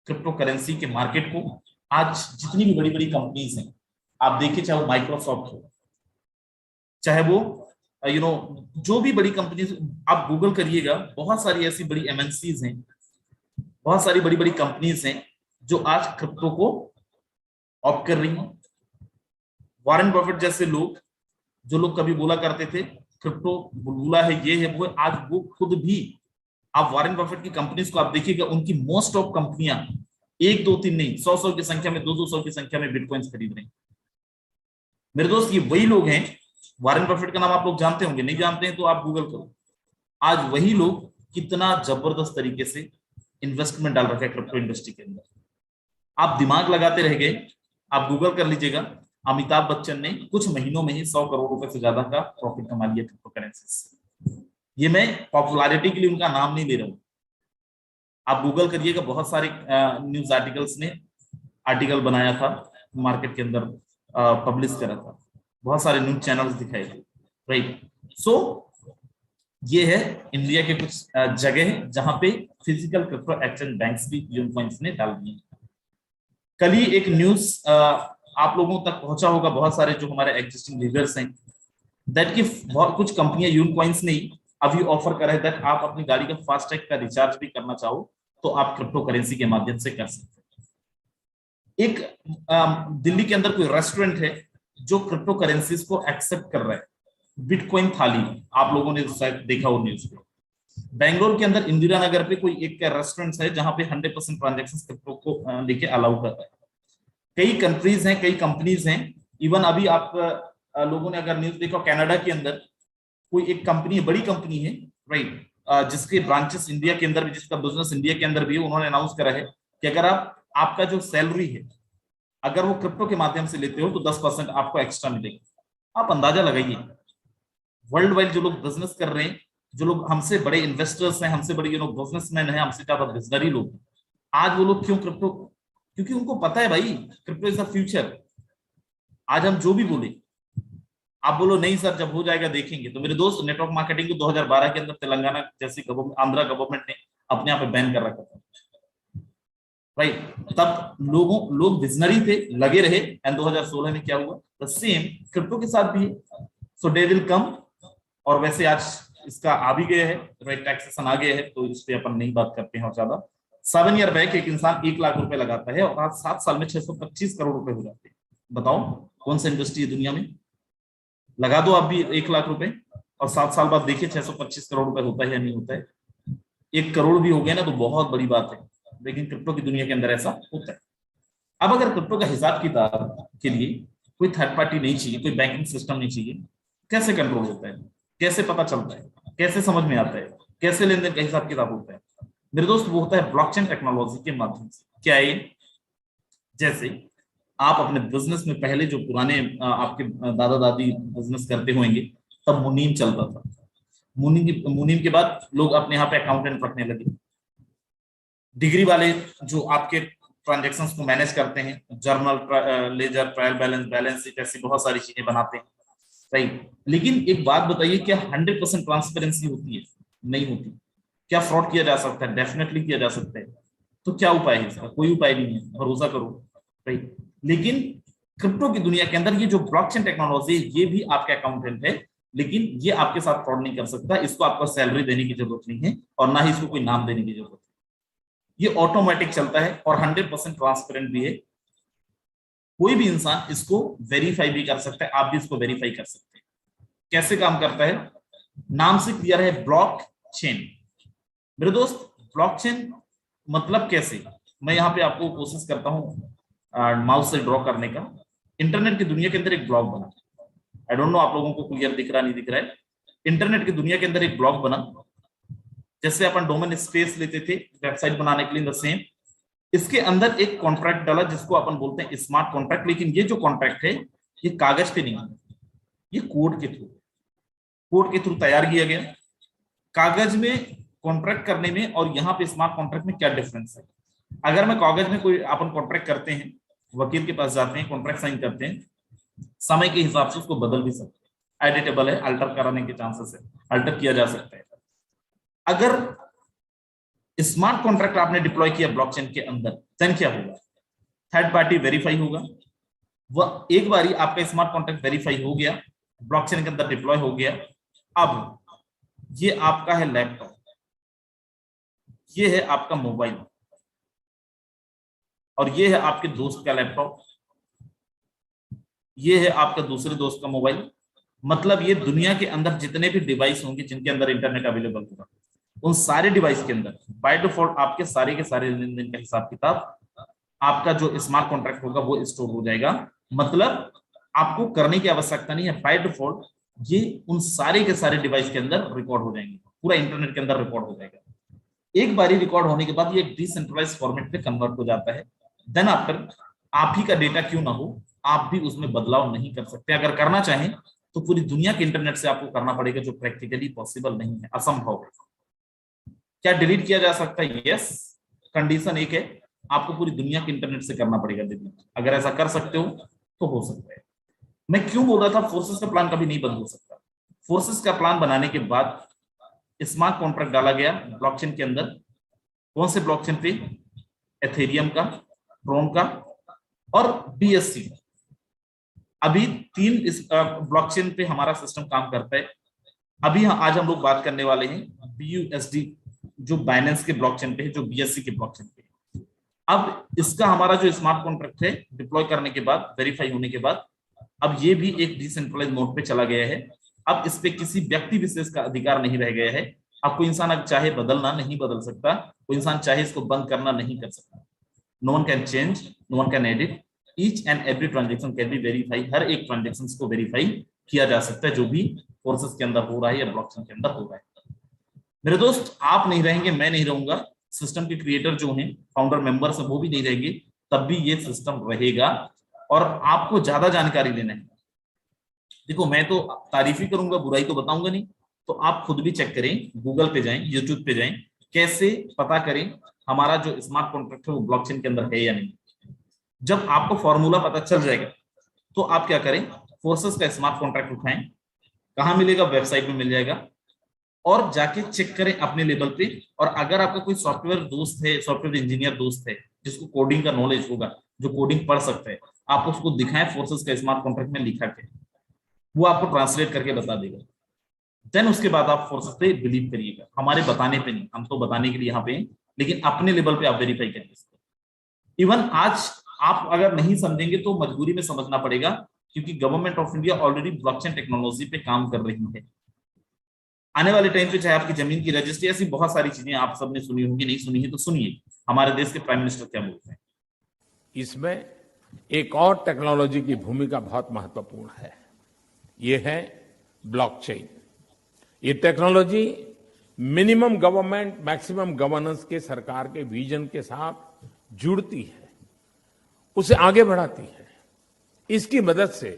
क्रिप्टो करेंसी के मार्केट को। आज जितनी भी बड़ी बड़ी कंपनीज हैं, आप देखिए, चाहे वो माइक्रोसॉफ्ट हो, चाहे वो जो भी बड़ी कंपनीज, आप गूगल करिएगा, बहुत सारी ऐसी बड़ी एमएनसीज हैं, बहुत सारी बड़ी बड़ी कंपनीज हैं जो आज क्रिप्टो को ऑप्ट कर रही हैं। वॉरेन बफेट जैसे लोग, जो लोग कभी बोला करते थे क्रिप्टो बुलबुला है, ये है वो है, आज वो खुद भी, आप वॉरेन बफेट की कंपनीज को आप देखिएगा, उनकी मोस्ट ऑफ कंपनियां 1 2 3 नहीं, 100 की संख्या में, 200 की संख्या में बिटकॉइंस खरीद रहे हैं। मेरे दोस्त, ये वही लोग हैं, वॉरेन बफेट का नाम आप लोग जानते होंगे, नहीं जानते हैं तो आप गूगल करो। आज वही लोग कितना जबरदस्त तरीके से इन्वेस्टमेंट डाल रखा है क्रिप्टो इंडस्ट्री के अंदर। आप दिमाग लगाते रह गए, आप गूगल कर लीजिएगा, अमिताभ बच्चन ने कुछ महीनों में ही 100 करोड़ रुपए से ज्यादा का प्रॉफिट कमा लिया क्रिप्टो करेंसी से। ये मैं पॉपुलैरिटी के लिए उनका नाम नहीं ले रहा हूं, आप गूगल करिएगा, बहुत सारे न्यूज आर्टिकल्स ने आर्टिकल बनाया था, मार्केट के अंदर पब्लिश करा था, बहुत सारे न्यूज चैनल्स दिखाए थे। राइट, सो ये है इंडिया के कुछ जगह जहां पे फिजिकल क्रिप्टो एक्सचेंज बैंक्स भी यून कॉइंस ने डाल दिए। कल ही एक न्यूज आप लोगों तक पहुंचा होगा, बहुत सारे जो हमारे एग्जिस्टिंग लीडर्स हैं, दैट की कुछ कंपनियां, यून कॉइंस ने अभी ऑफर करा है दैट आप अपनी गाड़ी का फास्टैग का रिचार्ज भी करना चाहो तो आप क्रिप्टो करेंसी के माध्यम से कर सकते हैं। एक दिल्ली के अंदर कोई रेस्टोरेंट है जो क्रिप्टो करेंसीज को एक्सेप्ट कर रहा है, बिटकॉइन थाली, आप लोगों ने शायद देखा हो न्यूज पे। बेंगलोर के अंदर इंदिरा नगर पे कोई एक रेस्टोरेंट है जहां पे 100% ट्रांजेक्शन क्रिप्टो को लेके अलाउ करता है। कई कंट्रीज हैं, कई कंपनीज हैं, इवन अभी आप लोगों ने अगर न्यूज देखा, कनाडा के अंदर कोई एक कंपनी है, बड़ी कंपनी है, राइट, जिसके ब्रांचेस इंडिया के अंदर भी, जिसका बिजनेस इंडिया के अंदर भी है, उन्होंने अनाउंस करा है कि अगर आपका जो सैलरी है, अगर वो क्रिप्टो के माध्यम से लेते हो तो 10% आपको एक्स्ट्रा मिलेगा। आप अंदाजा लगाइए, वर्ल्ड वाइड जो लोग बिजनेस कर रहे हैं, जो लोग हमसे बड़े इन्वेस्टर्स हैं, हमसे बड़े बिजनेसमैन हैं, हमसे ज्यादा विजनरी लोग, आज वो लोग क्यों क्रिप्टो, क्योंकि उनको पता है भाई क्रिप्टो इज द फ्यूचर। आज हम जो भी बोले, आप बोलो नहीं सर जब हो जाएगा देखेंगे, तो मेरे दोस्त, नेटवर्क मार्केटिंग को 2012 के अंदर तेलंगाना जैसी आंध्रा गवर्नमेंट ने अपने आप बैन कर रखा था, राइट। तब लोग विजनरी थे, लगे रहे, एंड 2016 में क्या हुआ, द सेम क्रिप्टो के साथ भी है। सो डे विल कम, और वैसे आज इसका आ भी गया है, राइट, टैक्सेशन आ गया है, तो इस पे अपन नहीं बात करते हैं और ज्यादा। 7 ईयर बैक एक इंसान 1 लाख रुपए लगाता है और आज 7 साल में 625 करोड़ रुपए हो जाते हैं। बताओ कौन सा इंडस्ट्री है दुनिया में? लगा दो आप भी 1 लाख रुपए और 7 साल बाद देखिए 625 करोड़ रुपए होता है या नहीं होता है। 1 करोड़ भी हो गया ना तो बहुत बड़ी बात है, लेकिन क्रिप्टो की दुनिया के अंदर ऐसा होता है। अब अगर क्रिप्टो का हिसाब किताब के लिए कोई थर्ड पार्टी नहीं चाहिए, कोई बैंकिंग सिस्टम नहीं चाहिए, कैसे कंट्रोल होता है, कैसे पता चलता है, कैसे समझ में आता है, कैसे लेन देन का हिसाब किताब होता है? मेरे दोस्त, वो होता है ब्लॉकचेन टेक्नोलॉजी के माध्यम से। क्या है? जैसे आप अपने बिजनेस में पहले जो पुराने आपके दादा दादी बिजनेस करते होंगे, तब मुनीम चलता था। मुनीम के बाद लोग अपने यहाँ पे अकाउंटेंट रखने लगे, डिग्री वाले जो आपके ट्रांजेक्शन्स को मैनेज करते हैं, journal, ledger, trial balance, balance sheet, ऐसी बहुत सारी चीजें बनाते हैं, राइट। लेकिन एक बात बताइए, क्या 100% ट्रांसपेरेंसी होती है? नहीं होती। क्या फ्रॉड किया जा सकता है? डेफिनेटली किया जा सकता है। तो क्या उपाय है इसका? कोई उपाय नहीं है, भरोसा करो, राइट। लेकिन क्रिप्टो की दुनिया के अंदर ये जो ब्लॉकचेन टेक्नोलॉजी है, ये भी आपका अकाउंटेंट है, लेकिन ये आपके साथ फ्रॉड नहीं कर सकता, इसको आपको सैलरी देने की जरूरत नहीं है और ना ही इसको कोई नाम देने की जरूरत है। ये ऑटोमेटिक चलता है और 100% ट्रांसपेरेंट भी है। कोई भी इंसान इसको वेरीफाई भी कर सकता है, आप भी इसको वेरीफाई कर सकते हैं। कैसे काम करता है, नाम से क्लियर है, ब्लॉक चेन। मेरे दोस्त, ब्लॉकचेन मतलब कैसे, मैं यहाँ पे आपको कोशिश करता हूँ माउस से ड्रॉ करने का। इंटरनेट की दुनिया के अंदर एक ब्लॉक बना, आई डोंट नो आप लोगों को क्लियर दिख रहा नहीं दिख रहा है। इंटरनेट की दुनिया के अंदर एक ब्लॉक बना, जैसे अपन डोमेन स्पेस लेते थे वेबसाइट बनाने के लिए, द सेम इसके अंदर एक कॉन्ट्रैक्ट डाला जिसको अपन बोलते हैं स्मार्ट कॉन्ट्रैक्ट। लेकिन ये जो कॉन्ट्रैक्ट है ये कागज पे नहीं, ये कोड के थ्रू तैयार किया गया। कागज में कॉन्ट्रैक्ट करने में और यहाँ पे स्मार्ट कॉन्ट्रैक्ट में क्या डिफरेंस है। अगर मैं कागज में कोई अपन कॉन्ट्रैक्ट करते हैं, वकील के पास जाते हैं, कॉन्ट्रैक्ट साइन करते हैं, समय के हिसाब से उसको बदल भी सकते हैं, एडिटेबल है, अल्टर कराने के चांसेस है, अल्टर किया जा सकता है। अगर स्मार्ट कॉन्ट्रैक्ट आपने डिप्लॉय किया ब्लॉकचेन के अंदर, देन क्या होगा, थर्ड पार्टी वेरीफाई होगा। वह एक बारी आपका स्मार्ट कॉन्ट्रैक्ट वेरीफाई हो गया, ब्लॉकचेन के अंदर डिप्लॉय हो गया। अब ये आपका है लैपटॉप, ये है आपका मोबाइल, और ये है आपके दोस्त का लैपटॉप, ये है आपका दूसरे दोस्त का मोबाइल। मतलब ये दुनिया के अंदर जितने भी डिवाइस होंगे जिनके अंदर इंटरनेट अवेलेबल होगा, उन सारे डिवाइस के अंदर बाय डिफॉल्ट आपके सारे के सारे लेन देन का हिसाब किताब, आपका जो स्मार्ट कॉन्ट्रैक्ट होगा वो स्टोर हो जाएगा। मतलब आपको करने की आवश्यकता नहीं है, बाय डिफॉल्ट ये उन सारे के सारे डिवाइस के अंदर रिकॉर्ड हो जाएंगे, पूरा इंटरनेट के अंदर रिकॉर्ड हो जाएगा। एक बारी रिकॉर्ड होने के बाद ये डिसेंट्रलाइज्ड फॉर्मेट पे कन्वर्ट हो जाता है। देन आफ्टर, आप ही का डेटा क्यों ना हो, आप भी उसमें बदलाव नहीं कर सकते। अगर करना चाहें तो पूरी दुनिया के इंटरनेट से आपको करना पड़ेगा, जो प्रैक्टिकली पॉसिबल नहीं है, असंभव है। क्या डिलीट किया जा सकता है? यस, कंडीशन एक है, आपको पूरी दुनिया के इंटरनेट से करना पड़ेगा डिलीट। अगर ऐसा कर सकते हो तो हो सकता है। मैं क्यों बोल रहा था फोर्सेस का प्लान कभी नहीं बंद हो सकता। फोर्सेस का प्लान बनाने के बाद स्मार्ट कॉन्ट्रैक्ट डाला गया ब्लॉकचेन के अंदर। कौन से ब्लॉकचेन पे? एथेरियम का, ट्रोन का और BSC। अभी 3 इस ब्लॉकचेन पे हमारा सिस्टम काम करता है। अभी आज हम लोग बात करने वाले हैं BUSD, जो बाइनेंस के ब्लॉकचेन पे है, जो BSC के ब्लॉकचेन पे है। अब इसका हमारा जो स्मार्ट कॉन्ट्रैक्ट है डिप्लॉय करने के बाद, वेरीफाई होने के बाद, अब ये भी एक डिसेंट्रलाइज मोड पे चला गया है। अब इस पे किसी व्यक्ति विशेष का अधिकार नहीं रह गया है। अब कोई इंसान अगर चाहे बदलना नहीं बदल सकता, कोई इंसान चाहे इसको बंद करना नहीं कर सकता। No one can change, no one can edit, each and every transaction can be verify. हर एक ट्रांजेक्शन को वेरीफाई किया जा सकता है, जो भी फोर्सेस के अंदर हो रहा है या ब्लॉकचेन के अंदर हो रहा है। मेरे दोस्त, आप नहीं रहेंगे, मैं नहीं रहूंगा, सिस्टम के क्रिएटर जो हैं, फाउंडर मेंबर्स हैं, वो भी नहीं रहेंगे, तब भी ये सिस्टम रहेगा। और आपको ज्यादा जानकारी लेना है, देखो मैं तो तारीफ ही करूंगा, बुराई तो बताऊंगा नहीं। तो आप खुद भी चेक करें, गूगल पे जाएं, यूट्यूब पे जाएं, कैसे पता करें हमारा जो स्मार्ट कॉन्ट्रैक्ट है वो ब्लॉकचेन के अंदर है या नहीं। जब आपको फॉर्मूला पता चल जाएगा तो आप क्या करें, फोर्सेस का स्मार्ट कॉन्ट्रैक्ट उठाएं। कहाँ मिलेगा? वेबसाइट में मिल जाएगा, और जाके चेक करें अपने लेवल पे। और अगर आपका कोई सॉफ्टवेयर दोस्त है, सॉफ्टवेयर इंजीनियर दोस्त है, जिसको कोडिंग का नॉलेज होगा, जो कोडिंग पढ़ सकता है, आप उसको दिखाएं फोर्सेस का स्मार्ट कॉन्ट्रैक्ट में लिखा के, वो आपको ट्रांसलेट करके बता देगा। देन उसके बाद आप फोर्सेस पे बिलीव करिएगा, हमारे बताने पे नहीं, हम तो बताने के लिए यहाँ पे हैं, लेकिन अपने लेवल पे आप वेरीफाई करिए। इवन आज आप अगर नहीं समझेंगे तो मजबूरी में समझना पड़ेगा, क्योंकि government of India already blockchain technology पे काम कर रही है। आने वाले टाइम पे चाहे आपकी जमीन की रजिस्ट्री, ऐसी बहुत सारी चीजें आप सबने सुनी होंगी, नहीं सुनी है तो सुनिए हमारे देश के प्राइम मिनिस्टर क्या बोलते हैं। इसमें एक और टेक्नोलॉजी की भूमिका बहुत महत्वपूर्ण है, ये है ब्लॉकचेन। ये technology minimum government maximum governance के सरकार के विजन के साथ जुड़ती है, उसे आगे बढ़ाती है। इसकी मदद से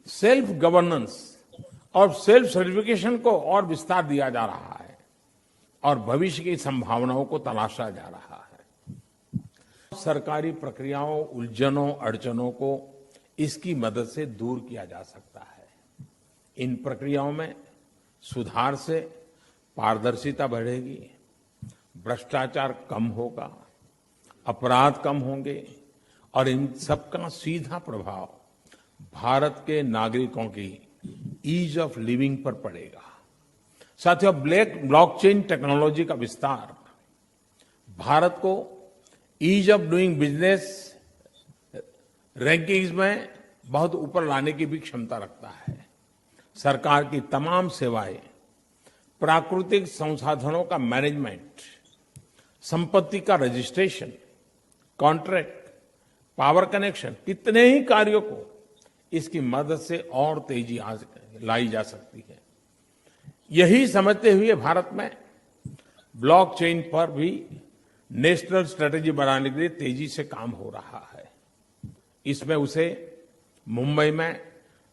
सेल्फ गवर्नेंस और सेल्फ सर्टिफिकेशन को और विस्तार दिया जा रहा है और भविष्य की संभावनाओं को तलाशा जा रहा है। सरकारी प्रक्रियाओं, उलझनों, अड़चनों को इसकी मदद से दूर किया जा सकता है। इन प्रक्रियाओं में सुधार से पारदर्शिता बढ़ेगी, भ्रष्टाचार कम होगा, अपराध कम होंगे और इन सबका सीधा प्रभाव भारत के नागरिकों की ईज ऑफ लिविंग पर पड़ेगा। साथियों, ब्लॉकचेन टेक्नोलॉजी का विस्तार भारत को ease of doing business rankings में बहुत ऊपर लाने की भी क्षमता रखता है। सरकार की तमाम सेवाएं, प्राकृतिक संसाधनों का मैनेजमेंट, संपत्ति का रजिस्ट्रेशन, कॉन्ट्रैक्ट, पावर कनेक्शन, कितने ही कार्यों को इसकी मदद से और तेजी लाई जा सकती है। यही समझते हुए भारत में ब्लॉकचेन पर भी नेशनल स्ट्रेटेजी बनाने के लिए तेजी से काम हो रहा है। इसमें उसे मुंबई में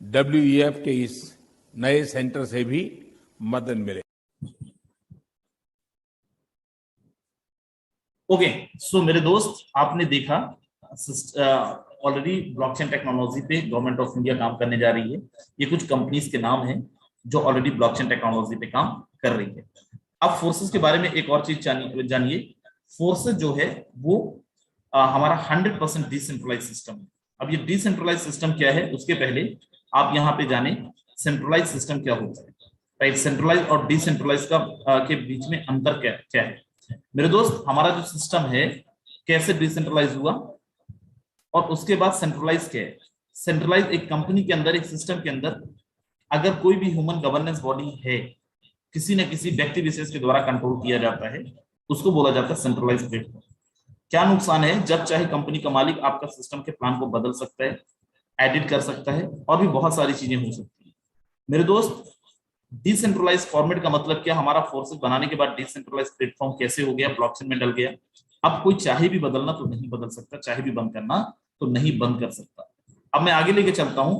WEF के इस नए सेंटर से भी मदद मिले। ओके, सो मेरे दोस्त, आपने देखा ऑलरेडी ब्लॉकचेन टेक्नोलॉजी पे गवर्नमेंट ऑफ इंडिया काम करने जा रही है। ये कुछ कंपनीज के नाम हैं जो ऑलरेडी ब्लॉकचेन टेक्नोलॉजी पे काम कर रही है। अब फोर्सेस के बारे में एक और चीज जानिए। फोर्सेस जो है वो हमारा 100% डिसेंट्रलाइज सिस्टम है। अब ये डिसेंट्रलाइज सिस्टम क्या है, उसके पहले आप यहाँ पे जाने सेंट्रलाइज सिस्टम क्या होता है। राइट, सेंट्रलाइज और डिसेंट्रलाइज का के बीच में अंतर क्या है मेरे दोस्त। हमारा जो सिस्टम है कैसे डिसेंट्रलाइज हुआ और उसके बाद सेंट्रलाइज क्या है। सेंट्रलाइज एक कंपनी के अंदर, एक सिस्टम के अंदर अगर कोई भी ह्यूमन गवर्नेंस बॉडी है, किसी न किसी व्यक्ति विशेष के द्वारा कंट्रोल किया जाता है, उसको बोला जाता है सेंट्रलाइज प्लेटफॉर्म। क्या नुकसान है, जब चाहे कंपनी का मालिक आपका सिस्टम के प्लान को बदल सकता है, एडिट कर सकता है और भी बहुत सारी चीजें हो सकती है मेरे दोस्त। डिसेंट्रलाइज फॉर्मेट का मतलब क्या, हमारा फोर्सेस बनाने के बाद डिसेंट्रलाइज प्लेटफॉर्म कैसे हो गया, ब्लॉकचेन में डल गया। अब कोई चाहे भी बदलना तो नहीं बदल सकता, चाहे भी बंद करना तो नहीं बंद कर सकता। अब मैं आगे लेके चलता हूं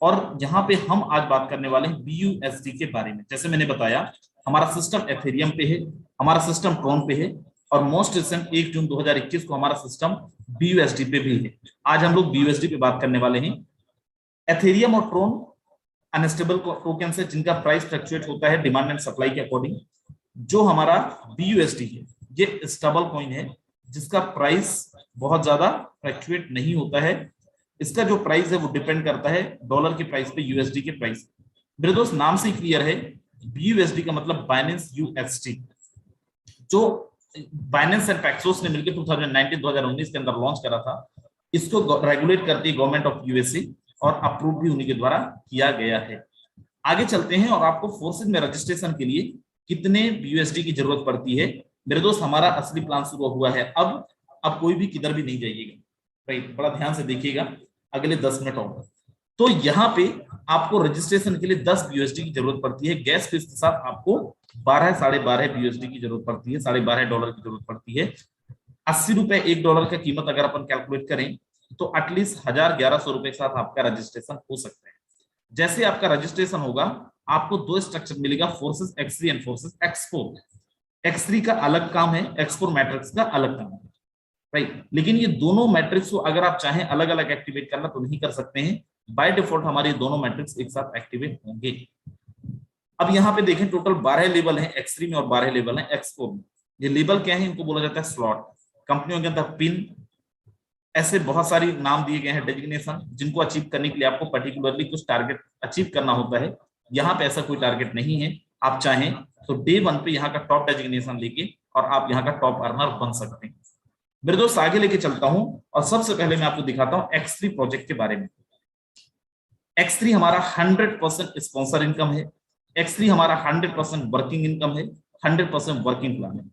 और यहाँ पे हम आज बात करने वाले हैं BUSD के बारे में। जैसे मैंने बताया, हमारा सिस्टम एथेरियम पे है, हमारा सिस्टम ट्रोन पे है और मोस्ट रिसेंट 1 जून 2021 को हमारा सिस्टम BUSD पे भी है। आज हम लोग BUSD पे बात करने वाले हैं। एथेरियम और ट्रोन अनस्टेबल टोकन है जिनका प्राइस फ्लक्चुएट होता है डिमांड एंड सप्लाई के अकॉर्डिंग। जो हमारा BUSD है ये स्टेबल कॉइन है जिसका प्राइस बहुत ज्यादा फ्लक्चुएट नहीं होता है। इसका जो प्राइस है वो डिपेंड करता है डॉलर के प्राइस पे, USD के प्राइस। मेरे दोस्त, नाम से क्लियर है, BUSD का मतलब बाइनेंस USD, जो बाइनेंस एंड पैक्सोस ने मिलकर 2019 के अंदर लॉन्च करा था। इसको रेगुलेट करती है गवर्नमेंट ऑफ USA और अप्रूव भी उन्हीं के द्वारा किया गया है। आगे चलते हैं और आपको फोर्सेज में रजिस्ट्रेशन के लिए कितने BUSD की जरूरत पड़ती है मेरे दोस्त। हमारा असली प्लान शुरू हुआ है। अब कोई भी किधर भी नहीं जाइएगा, राइट, बड़ा ध्यान से देखिएगा अगले 10 मिनट और। तो यहाँ पे आपको रजिस्ट्रेशन के लिए 10 BUSD की जरूरत पड़ती है। गैस फीस के साथ आपको 12-12.5 BUSD की जरूरत पड़ती है, $12.5 की जरूरत पड़ती है। 80 रुपए $1 का कीमत अगर अपन कैलकुलेट करें तो एटलीस्ट 1100 रुपए के साथ आपका रजिस्ट्रेशन हो सकता है। जैसे आपका रजिस्ट्रेशन होगा, आपको दो स्ट्रक्चर मिलेगा, forces X3 and forces X4। X3 का अलग काम है, X4 मैट्रिक्स का अलग काम है, राइट। लेकिन ये दोनों मैट्रिक्स को अगर आप चाहें अलग अलग एक्टिवेट करना तो नहीं कर सकते हैं। बाय डिफॉल्ट हमारे दोनों मैट्रिक्स एक साथ एक्टिवेट होंगे। अब यहाँ पे देखें, टोटल 12 लेवल हैं X3 में और 12 लेवल हैं X4 में। ये लेवल क्या है, इनको बोला जाता है स्लॉट। कंपनियों के अंदर पिन, ऐसे बहुत सारी नाम दिए गए हैं, डेजिग्नेशन, जिनको अचीव करने के लिए आपको पर्टिकुलरली कुछ टारगेट अचीव करना होता है। यहाँ पे ऐसा कोई टारगेट नहीं है। आप चाहें तो डे 1 पे यहाँ का टॉप डेजिग्नेशन लेके और आप यहाँ का टॉप अर्नर बन सकते हैं। मेरे दोस्त, आगे लेके चलता हूं और सबसे पहले मैं आपको दिखाता हूं X3 प्रोजेक्ट के बारे में। X3 हमारा 100% स्पॉन्सर इनकम है। X3 हमारा 100% वर्किंग इनकम है, 100% वर्किंग प्लान है।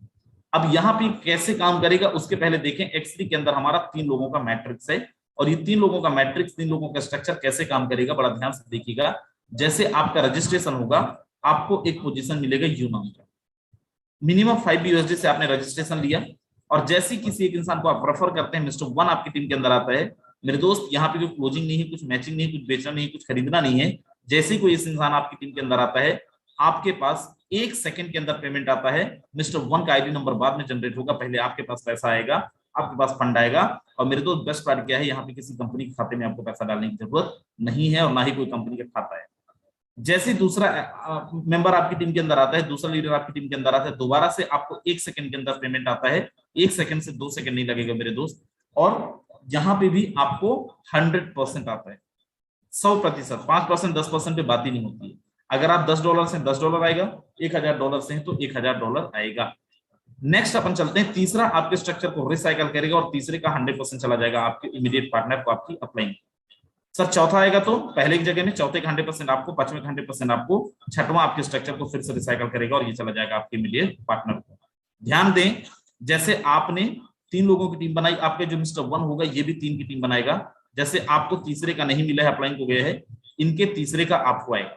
अब यहाँ पे कैसे काम करेगा उसके पहले देखें, X3 के अंदर हमारा 3 लोगों का मैट्रिक्स है और ये 3 लोगों का मैट्रिक्स, 3 लोगों का स्ट्रक्चर कैसे काम करेगा बड़ा ध्यान से देखिएगा। जैसे आपका रजिस्ट्रेशन होगा, आपको एक पोजीशन मिलेगा U नाम का। मिनिमम 5 BUSD से आपने रजिस्ट्रेशन लिया और जैसे किसी एक इंसान को आप रेफर करते हैं, मिस्टर 1 आपकी टीम के अंदर आता है। मेरे दोस्त, यहाँ पे कोई क्लोजिंग नहीं है, कुछ मैचिंग नहीं है, कुछ बेचना नहीं है, कुछ खरीदना नहीं है। जैसे कोई इस इंसान आपकी टीम के अंदर आता है, आपके पास 1 सेकंड के अंदर पेमेंट आता है। मिस्टर 1 का ID नंबर बाद में जनरेट होगा, पहले आपके पास पैसा आएगा, आपके पास फंड आएगा। और मेरे दोस्त, बेस्ट पार्ट क्या है, यहाँ पे किसी कंपनी के खाते में आपको पैसा डालने की जरूरत नहीं है और ना ही कोई कंपनी का खाता है। जैसे दूसरा मेंबर आपकी टीम के अंदर आता है, दूसरा लीडर आपकी टीम के अंदर आता है, दोबारा से आपको 1 सेकंड के अंदर पेमेंट आता है। 1 सेकंड से 2 सेकंड नहीं लगेगा मेरे दोस्त। और यहाँ पे भी आपको 100% आता है, 100%। 5%, 10% पे बात ही नहीं होती है। अगर आप $10 से $10 आएगा, $1000 से हैं तो $1000 आएगा। नेक्स्ट अपन चलते हैं, तीसरा आपके स्ट्रक्चर को रिसाइकल करेगा और तीसरे का 100% चला जाएगा आपके इमीडिएट पार्टनर को, आपकी अपलाइन। सर चौथा आएगा तो पहले की जगह में चौथे का 100% आपको, पांचवें का 100% आपको, छठवां आपके स्ट्रक्चर को फिर से रिसाइकल करेगा और ये चला जाएगा आपके इमीडिएट पार्टनर को। ध्यान दें, जैसे आपने 3 लोगों की टीम बनाई, आपके जो मिस्टर 1 होगा ये भी 3 की टीम बनाएगा। जैसे आपको तीसरे का नहीं मिला है, अपलाइन को गया है, इनके तीसरे का आपको आएगा,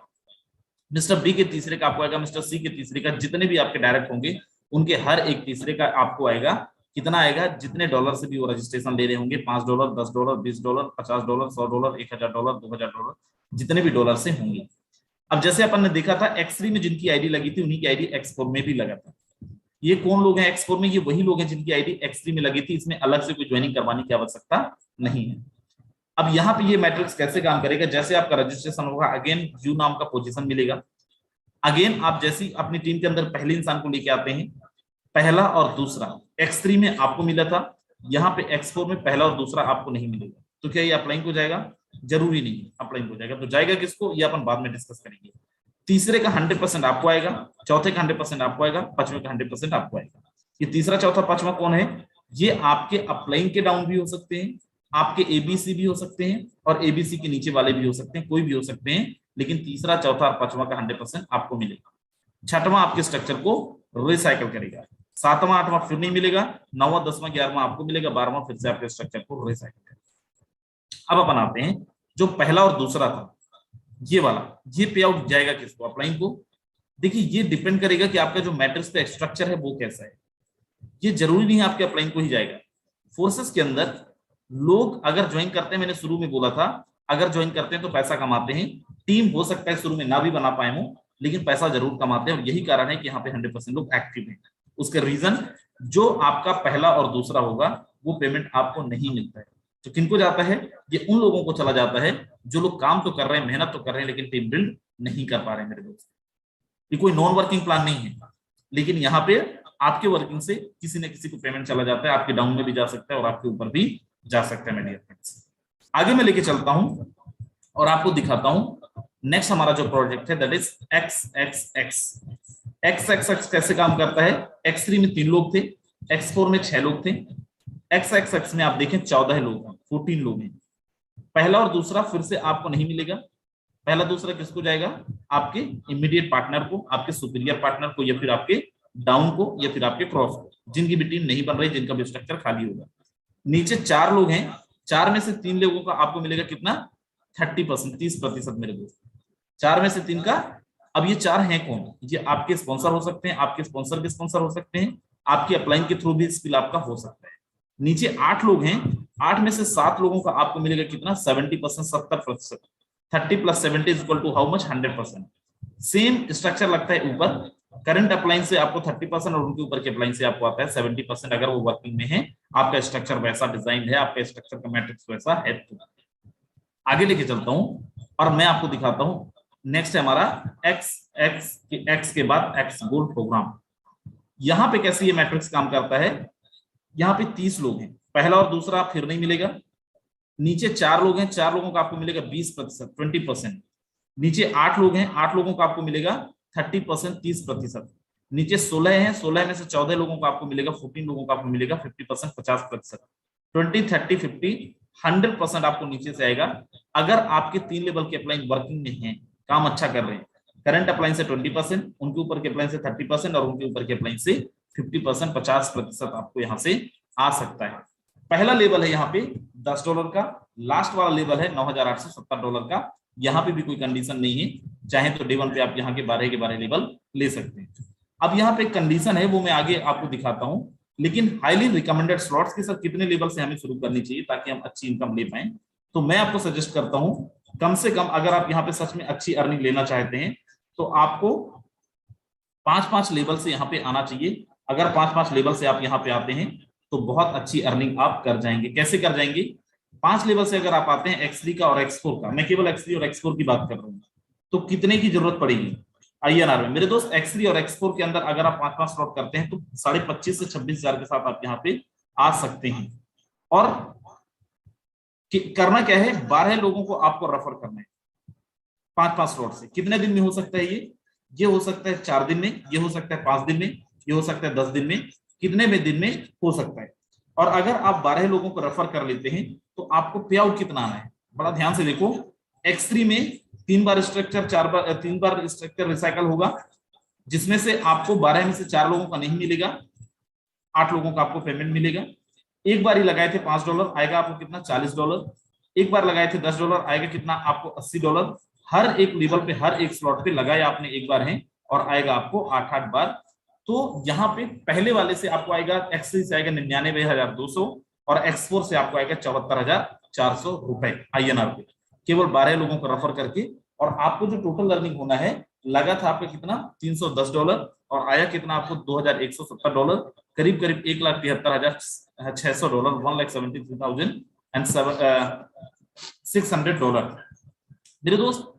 मिस्टर बी के तीसरे का आपको आएगा, मिस्टर सी के तीसरे का, जितने भी आपके डायरेक्ट होंगे उनके हर एक तीसरे का आपको आएगा। कितना आएगा? जितने डॉलर से भी वो रजिस्ट्रेशन ले रहे होंगे, $5, $10, $20, $50, $100, $1000, $2000, जितने भी डॉलर से होंगे। अब जैसे अपन ने देखा था X3 में जिनकी आईडी लगी थी उन्हीं की आईडी X4 में भी लगा था। ये कौन लोग हैं X4 में? ये वही लोग हैं जिनकी आईडी X3 में लगी थी, इसमें अलग से कोई ज्वाइनिंग करवाने की आवश्यकता नहीं है। अब यहाँ पे ये मैट्रिक्स कैसे काम करेगा? जैसे आपका रजिस्ट्रेशन होगा, अगेन यू नाम का पोजीशन मिलेगा। अगेन आप जैसी अपनी टीम के अंदर पहले इंसान को लेके आते हैं, पहला और दूसरा X3 में आपको मिला था, यहाँ पे X4 में पहला और दूसरा आपको नहीं मिलेगा, तो क्या ये अपलाइन को जाएगा? जरूरी नहीं है, अपलाइन को जाएगा। तो जाएगा किसको, ये अपन बाद में डिस्कस करेंगे। तीसरे का 100% आपको आएगा, चौथे का 100% आपको आएगा, पांचवें का 100% आपको आएगा। ये तीसरा चौथा पांचवा कौन है? ये आपके अपलाइन के डाउन भी हो सकते हैं, आपके एबीसी भी हो सकते हैं, और एबीसी के नीचे वाले भी हो सकते हैं, कोई भी हो सकते हैं, लेकिन तीसरा चौथा और पांचवा का 100% आपको मिलेगा। छठवां आपके स्ट्रक्चर को रिसाइकल करेगा, सातवां आठवां फिर नहीं मिलेगा, नौवां 10वां 11वां आपको मिलेगा, 12वां फिर से आपके स्ट्रक्चर को रिसाइकल करेगा। अब अपन आते हैं, जो पहला और दूसरा था ये वाला, ये पे आउट जाएगा किसको? अपलाइन को। देखिए ये डिपेंड करेगा कि आपका जो मैट्रिक्स पे स्ट्रक्चर है वो कैसा है। ये जरूरी नहीं है आपके अपलाइन को ही जाएगा। फोर्सेस के अंदर लोग अगर ज्वाइन करते हैं, मैंने शुरू में बोला था, अगर ज्वाइन करते हैं तो पैसा कमाते हैं। टीम हो सकता है शुरू में ना भी बना पाए हो, लेकिन पैसा जरूर कमाते हैं, और यही कारण है कि यहाँ पे 100% लोग एक्टिव हैं। उसके रीजन, जो आपका पहला और दूसरा होगा वो पेमेंट आपको नहीं मिलता है। तो किनको जाता है? ये उन लोगों को चला जाता है जो लोग काम तो कर रहे हैं, मेहनत तो कर रहे हैं, लेकिन टीम बिल्ड नहीं कर पा रहे हैं मेरे दोस्त। ये कोई नॉन वर्किंग प्लान नहीं है, लेकिन यहाँ पे आपके वर्किंग से किसी न किसी को पेमेंट चला जाता है, आपके डाउन में भी जा सकता है और आपके ऊपर भी जा सकता है मेरे फ्रेंड्स। आगे मैं लेके चलता हूं और आपको दिखाता हूं नेक्स्ट हमारा जो प्रोजेक्ट है, दैट इज XXX। XXX कैसे काम करता है? X3 में 3 लोग थे, X4 में 6 लोग थे, XXX में आप देखें 14 लोग हैं, 14 लोग हैं। पहला और दूसरा फिर से आपको नहीं मिलेगा। पहला दूसरा किसको जाएगा? आपके इमीडिएट पार्टनर को, आपके सुपीरियर पार्टनर को, या फिर आपके डाउन को, या फिर आपके क्रॉस को, जिनकी भी टीम नहीं बन रही, जिनका भी स्ट्रक्चर खाली होगा। नीचे 4 लोग हैं, 4 में से 3 लोगों का आपको मिलेगा कितना? 30%, 30% मेरे दोस्त। 4 में से 3 का। अब ये 4 हैं कौन? ये आपके स्पॉन्सर हो सकते हैं, आपके स्पॉन्सर के स्पॉन्सर हो सकते हैं, आपके अपलाइन के थ्रू भी स्किल आपका हो सकता है। नीचे 8 लोग हैं, 8 में से 7 लोगों का आपको मिलेगा कितना? 70%, 70%। 30 + 70 = हाउ मच? 100%। सेम स्ट्रक्चर लगता है ऊपर, करंट अपलाइन से आपको 30% और उनके ऊपर के अपलाइन से आपको आता है 70%, अगर वो वर्किंग में है। आपका स्ट्रक्चर वैसा डिजाइन है, आपका स्ट्रक्चर का मैट्रिक्स वैसा है। तो आगे लेके चलता हूं और मैं आपको दिखाता हूं। नेक्स्ट है हमारा X के बाद X गोल्ड प्रोग्राम। यहां पे कैसे ये मैट्रिक्स काम करता है? यहाँ पे 30 लोग हैं, पहला और दूसरा फिर नहीं मिलेगा। नीचे 4 लोग हैं, 4 लोगों का आपको मिलेगा 20%, 20%। नीचे 8 लोग हैं, 8 लोगों का आपको मिलेगा 30%, 30%। नीचे 16 हैं, 16 में से 14 लोगों का आपको मिलेगा, 14 लोगों का आपको मिलेगा 50%, 50%। 20, 30, 50, 100% आपको नीचे से आएगा। अगर आपके 3 लेवल के अपलाइन वर्किंग में हैं, काम अच्छा कर रहे हैं, करंट अपलाइन से 20%, उनके ऊपर के अपलाइन से 30% और उनके ऊपर के अपलाइन से 50%, 50% आपको यहाँ से आ सकता है। पहला लेवल है यहाँ पे $10 का, लास्ट वाला लेवल है $9,870 का। यहाँ पे भी कोई कंडीशन नहीं है, चाहे तो डे 1 पे आप यहाँ के 12 के 12 लेवल ले सकते हैं। अब यहाँ पे कंडीशन है, वो मैं आगे आपको दिखाता हूँ, लेकिन हाईली रिकमेंडेड स्लॉट्स के साथ कितने लेवल से हमें शुरू करनी चाहिए ताकि हम अच्छी इनकम ले पाए। तो मैं आपको सजेस्ट करता हूँ, कम से कम अगर आप यहाँ पे सच में अच्छी अर्निंग लेना चाहते हैं तो आपको 5-5 लेवल से यहाँ पे आना चाहिए। अगर 5-5 लेवल से आप यहाँ पे आते हैं तो बहुत अच्छी अर्निंग आप कर जाएंगे। कैसे कर जाएंगे? 5 लेवल से अगर आप आते हैं X3 का और X4 का, मैं केवल X3 और X4 की बात कर रहा हूँ, तो कितने की जरूरत पड़ेगी INR में? मेरे दोस्त X3 और X4 के अंदर अगर आप 5-5 स्लॉट करते हैं तो 25,500 से 26,000 के साथ आप यहाँ पे आ सकते हैं। और करना क्या है? 12 लोगों को आपको रेफर करना है। 5 स्लॉट से। कितने दिन में हो सकता है ये हो सकता है 4 दिन में, ये हो सकता है 5 दिन में, ये हो सकता है 10 दिन में, कितने में दिन में हो सकता है। और अगर आप 12 लोगों को रेफर कर लेते हैं तो आपको पे आउट कितना आना है, बड़ा ध्यान से देखो। X3 में 3 बार स्ट्रक्चर 3 बार स्ट्रक्चर रिसाइकल होगा, जिसमें से आपको 12 में से 4 लोगों का नहीं मिलेगा, 8 लोगों का आपको पेमेंट मिलेगा। एक बार ही लगाए थे $5, आएगा आपको कितना, $40। एक बार लगाए थे $10, आएगा कितना, आपको $80। हर एक लेवल पे, हर एक स्लॉट पे लगाए आपने एक बार है, और आएगा आपको 8 बार। तो यहाँ पे पहले वाले से आपको आएगा, X3 से आएगा 99,200 और X4 से आपको आएगा 74,400 रुपए INR पे, केवल 12 लोगों को रेफर करके। और आपको जो टोटल अर्निंग होना है, लगा था आपका कितना, $310 और आया कितना आपको $2,170, करीब करीब $1,73,600, $1,73,600। मेरे दोस्त,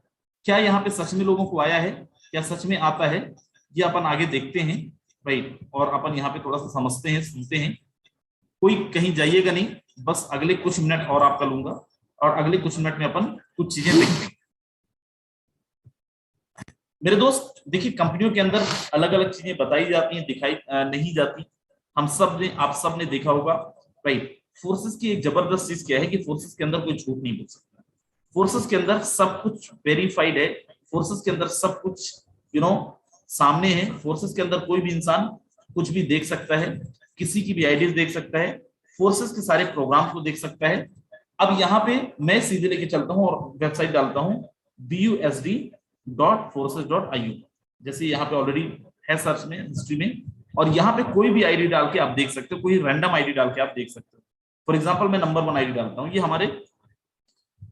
क्या यहाँ पे सच में लोगों को आया है, क्या सच में आता है, ये अपन आगे देखते हैं राइट। और अपन यहाँ पे थोड़ा सा समझते हैं, सुनते हैं। कोई कहीं जाइएगा नहीं, बस अगले कुछ मिनट और आपका लूंगा, और अगले कुछ मिनट में अपन कुछ चीजें देखते हैं। मेरे दोस्त देखिए, कंपनियों के अंदर अलग अलग चीजें बताई जाती हैं, दिखाई नहीं जाती। हम सब ने, आप सब ने देखा होगा राइट। फोर्सेस की एक जबरदस्त चीज क्या है कि फोर्सेस के अंदर कोई झूठ नहीं बोल सकता। फोर्सेस के अंदर सब कुछ वेरीफाइड है, फोर्सेस के अंदर सब कुछ सामने है। फोर्सेस के अंदर कोई भी इंसान कुछ भी देख सकता है, किसी की भी आइडियाज देख सकता है, फोर्सेस के सारे प्रोग्राम को देख सकता है। अब यहाँ पे मैं सीधे लेके चलता हूँ और वेबसाइट डालता हूँ busd.forces.io, जैसे यहाँ पे ऑलरेडी है सर्च में, हिस्ट्री में। और यहाँ पे कोई भी आईडी डाल के आप देख सकते हो, कोई रैंडम आईडी डाल के आप देख सकते हो। फॉर एग्जांपल मैं नंबर 1 आईडी डालता हूँ, ये हमारे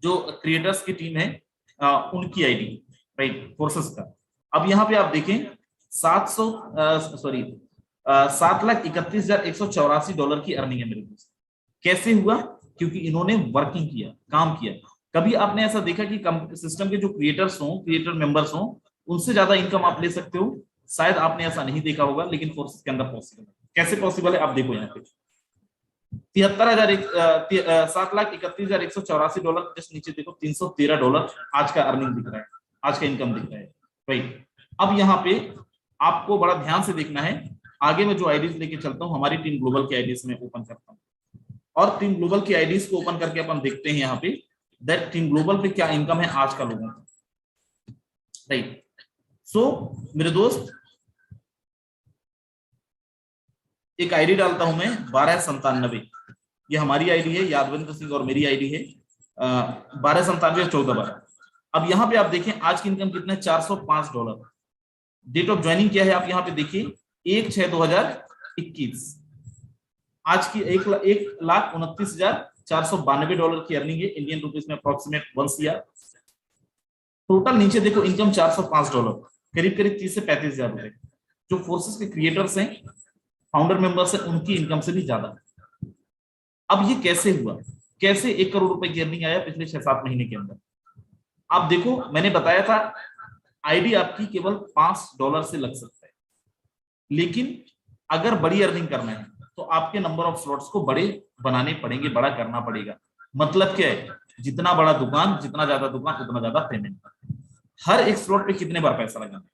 जो क्रिएटर्स की टीम है उनकी आईडी राइट, फोर्सेस का। अब यहाँ पे आप देखें $7,31,184 की अर्निंग है मेरे दोस्त। कैसे हुआ? क्योंकि इन्होंने वर्किंग किया, काम किया। कभी आपने ऐसा देखा कि सिस्टम के जो क्रिएटर मेंबर्स हों, उनसे ज्यादा इनकम आप ले सकते हो? शायद आपने ऐसा नहीं देखा होगा, लेकिन फोर्सेस के अंदर पॉसिबल है। कैसे पॉसिबल है आप देखो यहाँ पे, $7,31,184, जस्ट नीचे देखो $313 आज का अर्निंग दिख रहा है, आज का इनकम दिख रहा है राइट। अब यहाँ पे आपको बड़ा ध्यान से देखना है। आगे में जो आईडीज लेके चलता हूँ, हमारी टीम ग्लोबल की आईडीज में ओपन करता हूँ, और टीम ग्लोबल की आईडीज को ओपन करके अपन देखते हैं यहाँ पे दैट टीम ग्लोबल पे क्या इनकम है आज का लोगों का राइट। सो मेरे दोस्त, एक आईडी डालता हूं मैं 1297, ये हमारी आईडी है, यादविंद्र सिंह और मेरी आईडी है 12971412। अब यहाँ पे आप देखें आज की इनकम कितना है, $405। डेट ऑफ ज्वाइनिंग क्या है आप यहाँ पे देखिए, 1/6/2021। आज की $1,29,492 की अर्निंग है, इंडियन रुपीस में अप्रोक्सीमेट 1 CR। टोटल नीचे देखो इनकम $405, करीब करीब 30 से 35,000 रुपए। जो फोर्सेस के क्रिएटर्स हैं, फाउंडर मेंबर्स हैं, उनकी इनकम से भी ज्यादा। अब ये कैसे हुआ, कैसे 1 करोड़ रुपए की अर्निंग आया पिछले 6-7 महीने के अंदर? आप देखो, मैंने बताया था आईडी आपकी केवल $5 से लग सकता है, लेकिन अगर बड़ी अर्निंग करना है तो आपके नंबर ऑफ स्लॉट्स को बड़े बनाने पड़ेंगे, बड़ा करना पड़ेगा। मतलब क्या है, जितना बड़ा दुकान, जितना ज्यादा दुकान, उतना ज्यादा पेमेंट। हर एक स्लॉट पे कितने बार पैसा लगाना है?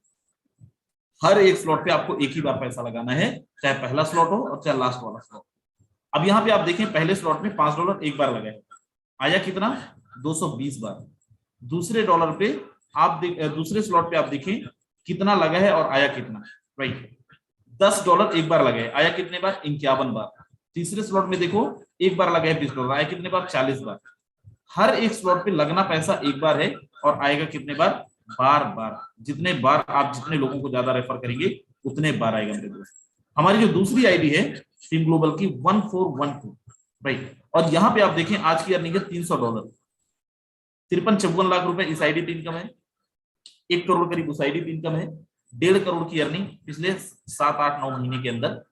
हर एक स्लॉट पे आपको एक ही बार पैसा लगाना है, चाहे पहला स्लॉट हो और चाहे लास्ट वाला स्लॉट। अब यहाँ पे आप देखें, पहले स्लॉट में $5 एक बार लगाए, आया कितना, 220 बार। दूसरे दूसरे स्लॉट पे आप देखें कितना लगा है और आया कितना राइट, $10 एक बार लगाए, आया कितने बार, 51 बार। तीसरे स्लॉट में देखो एक बार लगाए $20, आया कितने बार, 40 बार। हर एक स्लॉट पे लगना पैसा एक बार है और आएगा कितने बार, बार। जितने बार आप जितने लोगों को ज्यादा रेफर करेंगे उतने बार आएगा मेरे दोस्त। हमारी जो दूसरी आईडी है टीम ग्लोबल की 1412 राइट, और यहाँ पे आप देखें आज की अर्निंग है $300, 53-54 लाख रुपए इस आईडी की इनकम है, 1 करोड़ करीब उस आईडी की इनकम है, 1.5 करोड़ की अर्निंग पिछले 7-8-9 महीने के अंदर,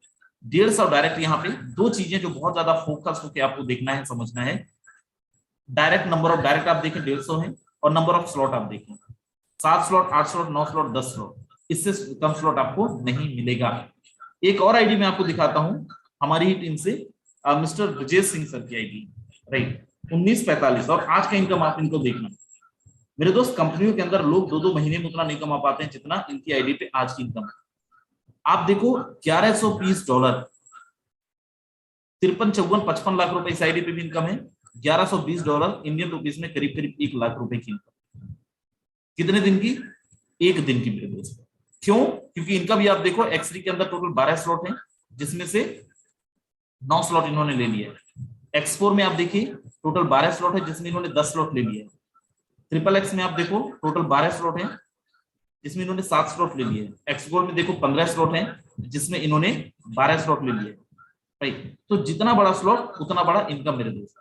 150 डायरेक्ट। यहाँ पे दो चीजें जो बहुत ज्यादा फोकस होकर आपको देखना है, समझना है। डायरेक्ट नंबर ऑफ डायरेक्ट आप देखें 150 है, और नंबर ऑफ स्लॉट आप देखें 7 स्लॉट, 8 स्लॉट, 9 स्लॉट, 10 स्लॉट, इससे कम स्लॉट आपको नहीं मिलेगा। एक और आईडी मैं आपको दिखाता हूं, हमारी ही टीम से मिस्टर विजय सिंह सर की आईडी राइट, 1945, और आज का इनकम आप इनको देखना। मेरे दोस्त, कंपनियों के अंदर लोग 2-2 महीने में उतना नहीं कमा पाते हैं जितना इनकी आईडी पे आज की इनकम है। आप देखो, $1120, 53-54-55 लाख रुपए इस आईडी पे भी इनकम है। $1120 इंडियन रुपीज में करीब करीब 1 लाख रुपए की इनकम। कितने दिन की? एक दिन की मेरे दोस्त। क्यों? क्योंकि इनका भी आप देखो, एक्स3 के अंदर टोटल 12 स्लॉट है, जिसमें से 9 स्लॉट इन्होंने ले लिया है। X4 में आप देखिए टोटल 12 स्लॉट है, जिसमें इन्होंने 10 स्लॉट ले लिए है। XXX में आप देखो टोटल 12 स्लॉट है, जिसमें इन्होंने 7 स्लॉट ले लिए है। X4 में देखो 15 स्लॉट है, जिसमें इन्होंने 12 स्लॉट ले लिए। भाई, तो जितना बड़ा स्लॉट उतना बड़ा इनकम मेरे दोस्त,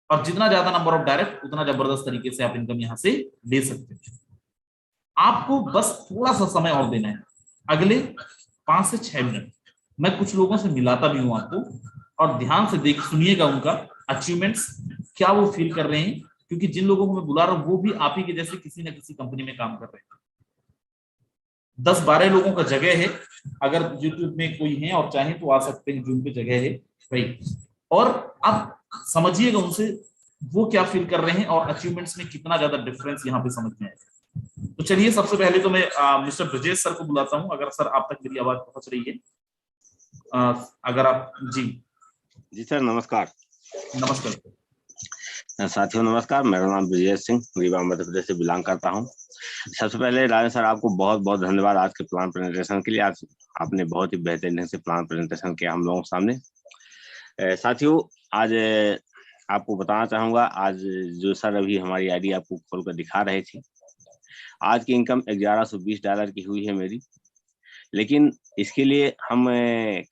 और जितना ज्यादा नंबर ऑफ डायरेक्ट उतना जबरदस्त तरीके से आप इनकम यहां से ले सकते हो। आपको बस थोड़ा सा समय और देना है, अगले 5 से 6 मिनट। मैं कुछ लोगों से मिलाता भी हूं आपको, और ध्यान से देख सुनिएगा उनका अचीवमेंट्स, क्या वो फील कर रहे हैं, क्योंकि जिन लोगों को मैं बुला रहा हूं वो भी आप ही के जैसे किसी न किसी कंपनी में काम कर रहे हैं। 10-12 लोगों का जगह है, अगर यूट्यूब में कोई है और चाहे तो आ सकते हैं, जूम पे जगह है भाई। और आप समझिएगा उनसे वो क्या फील कर रहे हैं और अचीवमेंट्स में कितना ज्यादा डिफरेंस यहाँ पे समझ में आएगा। तो चलिए, सबसे पहले तो मैं मिस्टर ब्रजेश सर को बुलाता हूँ, अगर सर आप तक मेरी आवाज पहुंच रही है। अगर आप जी सर, नमस्कार। नमस्कार साथियों, नमस्कार। मेरा नाम ब्रजेश सिंह, रीवा मध्य प्रदेश से बिलोंग करता हूं। सबसे पहले राजन सर, आपको बहुत बहुत धन्यवाद आज के प्लान प्रेजेंटेशन के लिए। आज आपने बहुत ही बेहतरीन ढंग से प्लान प्रेजेंटेशन किया हम लोगों के सामने। साथियों, आज आपको बताना चाहूंगा, आज जो सर अभी हमारी आईडी आपको खोल कर दिखा रहे थे, आज की इनकम $1120 की हुई है मेरी। लेकिन इसके लिए हम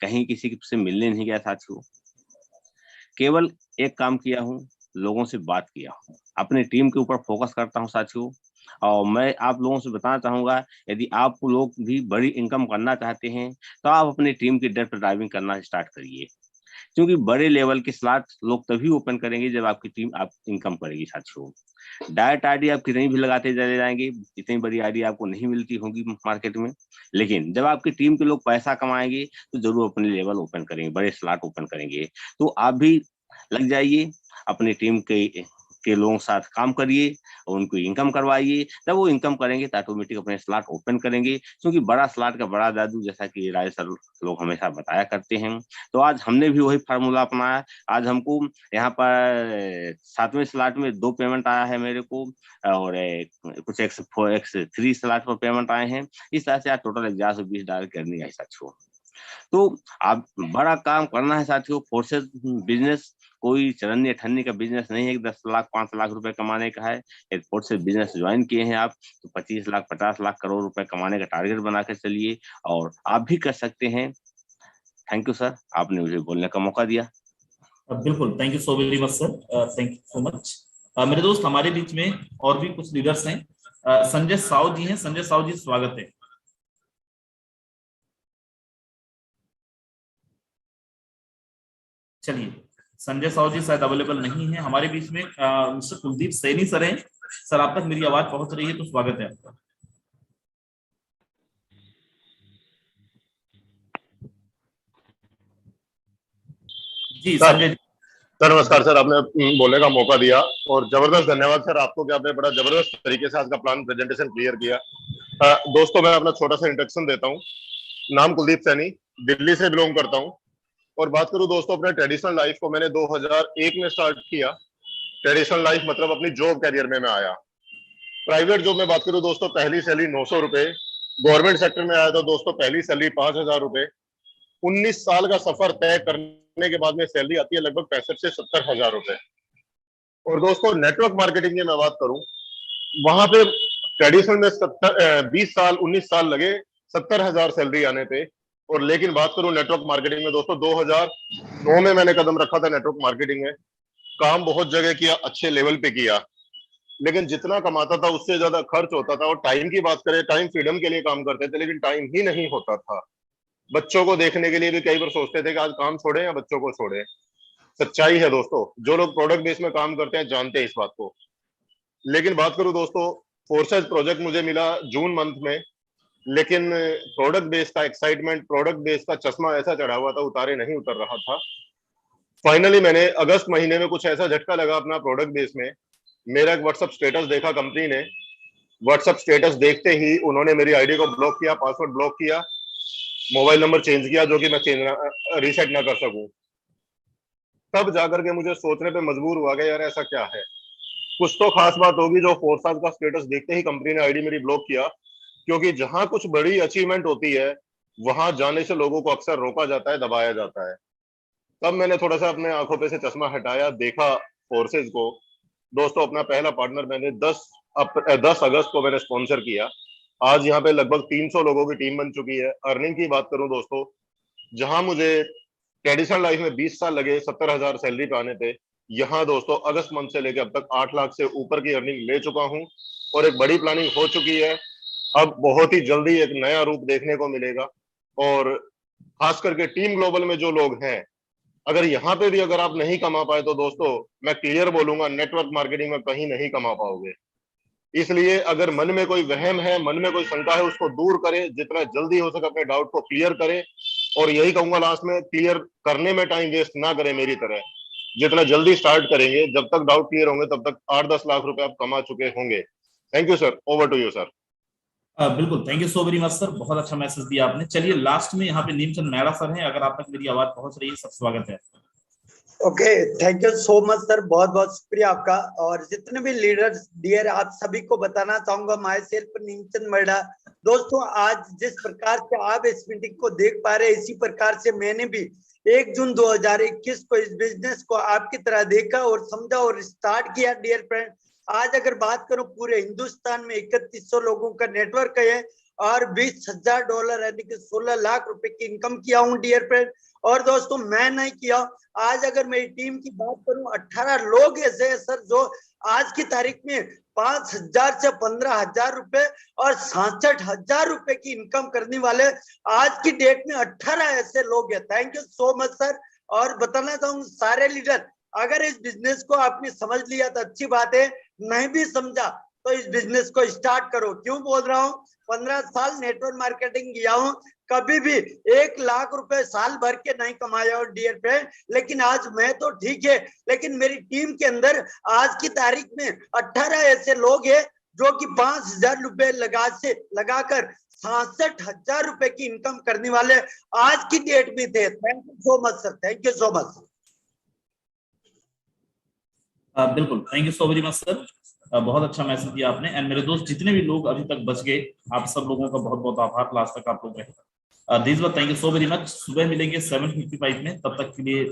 कहीं किसी से मिलने नहीं गया साथियों, केवल एक काम किया हूँ, लोगों से बात किया हूँ, अपने टीम के ऊपर फोकस करता हूँ साथियों। और मैं आप लोगों से बताना चाहूंगा, यदि आप लोग भी बड़ी इनकम करना चाहते हैं तो आप अपनी टीम की डेप्थ ड्राइविंग करना स्टार्ट करिए, क्योंकि बड़े लेवल के स्लॉट लोग तभी ओपन करेंगे जब आपकी टीम आप इनकम करेगी साथियों। डायरेक्ट आईडी आप कितनी भी लगाते चले जाएंगे, इतनी बड़ी आईडी आपको नहीं मिलती होगी मार्केट में, लेकिन जब आपकी टीम के लोग पैसा कमाएंगे तो जरूर अपने लेवल ओपन करेंगे, बड़े स्लॉट ओपन करेंगे। तो आप भी लग जाइए, अपनी टीम के लोगों के साथ काम करिए और उनको इनकम करवाइए। जब वो इनकम करेंगे तो ऑटोमेटिक अपने स्लॉट ओपन करेंगे, क्योंकि बड़ा स्लॉट का बड़ा जादू, जैसा कि राज सर लोग हमेशा बताया करते हैं। तो आज हमने भी वही फार्मूला अपनाया। आज हमको यहाँ पर 7वें स्लॉट में 2 पेमेंट आया है मेरे को, और कुछ X3 स्लॉट पर पेमेंट आए हैं। इस तरह से आज टोटल $1120 की अर्निंग है साथियों। तो आप बड़ा काम करना है साथियों। फोर्सेस बिजनेस कोई चरन्नी अठन्नी का बिजनेस नहीं है कि 10 लाख 5 लाख रुपए कमाने का है। एक फोर्सेस बिजनेस ज्वाइन किए हैं आप तो 25 लाख 50 लाख करोड़ रुपए कमाने का टारगेट बना के चलिए, और आप भी कर सकते हैं। थैंक यू सर, आपने मुझे बोलने का मौका दिया। बिल्कुल, thank you so very much sir, thank you so much. मेरे दोस्त, हमारे बीच में और भी कुछ लीडर्स हैं। संजय साव जी हैं। संजय साव जी, स्वागत है। चलिए, संजय साव जी शायद अवेलेबल नहीं है हमारे बीच में। मिस्टर कुलदीप सैनी सर हैं। सर, आप तक मेरी आवाज पहुंच रही है तो स्वागत है आपका। जी संजय जी। सर नमस्कार सर, आपने बोलने का मौका दिया और जबरदस्त धन्यवाद सर आपको कि आपने बड़ा जबरदस्त तरीके से आज का प्लान प्रेजेंटेशन क्लियर किया। दोस्तों, मैं अपना छोटा सा इंट्रोडक्शन देता हूँ। नाम कुलदीप सैनी, दिल्ली से बिलोंग करता हूँ। और बात करूँ दोस्तों, अपने ट्रेडिशनल लाइफ को मैंने 2001 में स्टार्ट किया। ट्रेडिशनल लाइफ मतलब अपनी जॉब कैरियर में मैं आया। प्राइवेट जॉब में बात करूँ दोस्तों, पहली सैलरी 900 रुपए। गवर्नमेंट सेक्टर में आया तो दोस्तों पहली सैलरी 5000 रुपए। 19 साल का सफर तय करने के बाद में सैलरी आती है लगभग 65 से 70 हजार रुपए। और दोस्तों, नेटवर्क मार्केटिंग की मैं बात करूं, वहां पे ट्रेडिशनल में 20 साल 19 साल लगे 70,000 सैलरी आने पे। और लेकिन बात करूं नेटवर्क मार्केटिंग में दोस्तों, 2009 में मैंने कदम रखा था नेटवर्क मार्केटिंग में। काम बहुत जगह किया, अच्छे लेवल पे किया, लेकिन जितना कमाता था उससे ज्यादा खर्च होता था। और टाइम की बात करें, टाइम फ्रीडम के लिए काम करते थे, लेकिन टाइम ही नहीं होता था। बच्चों को देखने के लिए भी कई बार सोचते थे कि आज काम छोड़े या बच्चों को छोड़े। सच्चाई है दोस्तों, जो लोग प्रोडक्ट बेस में काम करते हैं जानते हैं इस बात को। लेकिन बात करूं दोस्तों, फोर्सेज प्रोजेक्ट मुझे मिला जून मंथ में, लेकिन प्रोडक्ट बेस का एक्साइटमेंट, प्रोडक्ट बेस का चश्मा ऐसा चढ़ा हुआ था, उतारे नहीं उतर रहा था। फाइनली मैंने अगस्त महीने में कुछ ऐसा झटका लगा अपना प्रोडक्ट बेस में मेरा एक व्हाट्सएप स्टेटस देखा कंपनी ने, व्हाट्सएप स्टेटस देखते ही उन्होंने मेरी आईडी को ब्लॉक किया, पासवर्ड ब्लॉक किया, मोबाइल नंबर चेंज किया जो कि मैं रीसेट ना कर सकूं। तब जाकर के मुझे सोचने पे मजबूर हुआ कि यार ऐसा क्या है, कुछ तो खास बात होगी जो फोर्साज का स्टेटस देखते ही कंपनी ने आईडी मेरी ब्लॉक किया। क्योंकि जहां कुछ बड़ी अचीवमेंट होती है वहां जाने से लोगों को अक्सर रोका जाता है, दबाया जाता है। तब मैंने थोड़ा सा अपने आंखों पे से चश्मा हटाया, देखा फोर्सेज को। दोस्तों अपना पहला पार्टनर मैंने 10 अगस्त को मैंने स्पॉन्सर किया। आज यहाँ पे लगभग 300 लोगों की टीम बन चुकी है। अर्निंग की बात करूं दोस्तों, जहां मुझे ट्रेडिशनल लाइफ में 20 साल लगे 70,000 सैलरी पे आने पे, यहाँ दोस्तों अगस्त मंथ से लेकर अब तक 8 लाख से ऊपर की अर्निंग ले चुका हूँ और एक बड़ी प्लानिंग हो चुकी है। अब बहुत ही जल्दी एक नया रूप देखने को मिलेगा। और खास करके टीम ग्लोबल में जो लोग हैं, अगर यहाँ पे भी अगर आप नहीं कमा पाए तो दोस्तों मैं क्लियर बोलूंगा, नेटवर्क मार्केटिंग में कहीं नहीं कमा पाओगे। इसलिए अगर मन में कोई वहम है, मन में कोई शंका है, उसको दूर करें, जितना जल्दी हो सके अपने डाउट को क्लियर करें। और यही कहूंगा लास्ट में, क्लियर करने में टाइम वेस्ट ना करें मेरी तरह। जितना जल्दी स्टार्ट करेंगे, जब तक डाउट क्लियर होंगे तब तक 8-10 लाख रुपए आप कमा चुके होंगे। Thank you sir, over to you sir. बिल्कुल, thank you so very much sir, बहुत अच्छा मैसेज दिया आपने। चलिए लास्ट में यहाँ पे नीमचंद मैड़ा सर हैं, अगर आप तक मेरी आवाज पहुंच रही है, सब स्वागत है। Okay, thank you so much sir, बहुत बहुत शुक्रिया आपका। और जितने भी लीडर्स डियर, आप सभी को बताना चाहूंगा, माई सेल्फ नीमचंद मैड़ा। दोस्तों आज जिस प्रकार से आप इस मीटिंग को देख पा रहे हैं, इसी प्रकार से मैंने भी 1 जून 2021 को इस बिजनेस को आपकी तरह देखा और समझा और स्टार्ट किया। डियर फ्रेंड, आज अगर बात करूं पूरे हिंदुस्तान में 3100 लोगों का नेटवर्क है और $20,000 यानी कि 16 लाख रुपए की इनकम किया हूं डियर फ्रेंड। और दोस्तों मैं नहीं किया, आज अगर मेरी टीम की बात करूं, 18 लोग ऐसे हैं सर जो आज की तारीख में 5,000 से 15,000 रुपए और 66,000 रुपए की इनकम करने वाले आज की डेट में 18 ऐसे लोग हैं। Thank you so much sir. और बताना चाहूंगा सारे लीडर, अगर इस बिजनेस को आपने समझ लिया तो अच्छी बात है, नहीं भी समझा तो इस बिजनेस को स्टार्ट करो। क्यों बोल रहा हूँ, 15 साल नेटवर्क मार्केटिंग किया हूँ, कभी भी 1 लाख रुपए साल भर के नहीं कमाया और डियर फ्रेंड। लेकिन आज मैं तो ठीक है, लेकिन मेरी टीम के अंदर आज की तारीख में 18 ऐसे लोग हैं जो कि 5,000 रुपए लगाकर 66,000 रुपए की इनकम करने वाले आज की डेट में थे। Thank you so much sir, thank you so much. बिल्कुल, thank you so very much sir, बहुत अच्छा मैसेज दिया आपने। एंड मेरे दोस्त जितने भी लोग अभी तक बच गए, आप सब लोगों का बहुत बहुत आभार, लास्ट तक आप लोग रहे। This bar thank you so very much. सुबह मिलेंगे 7:55 में, तब तक के लिए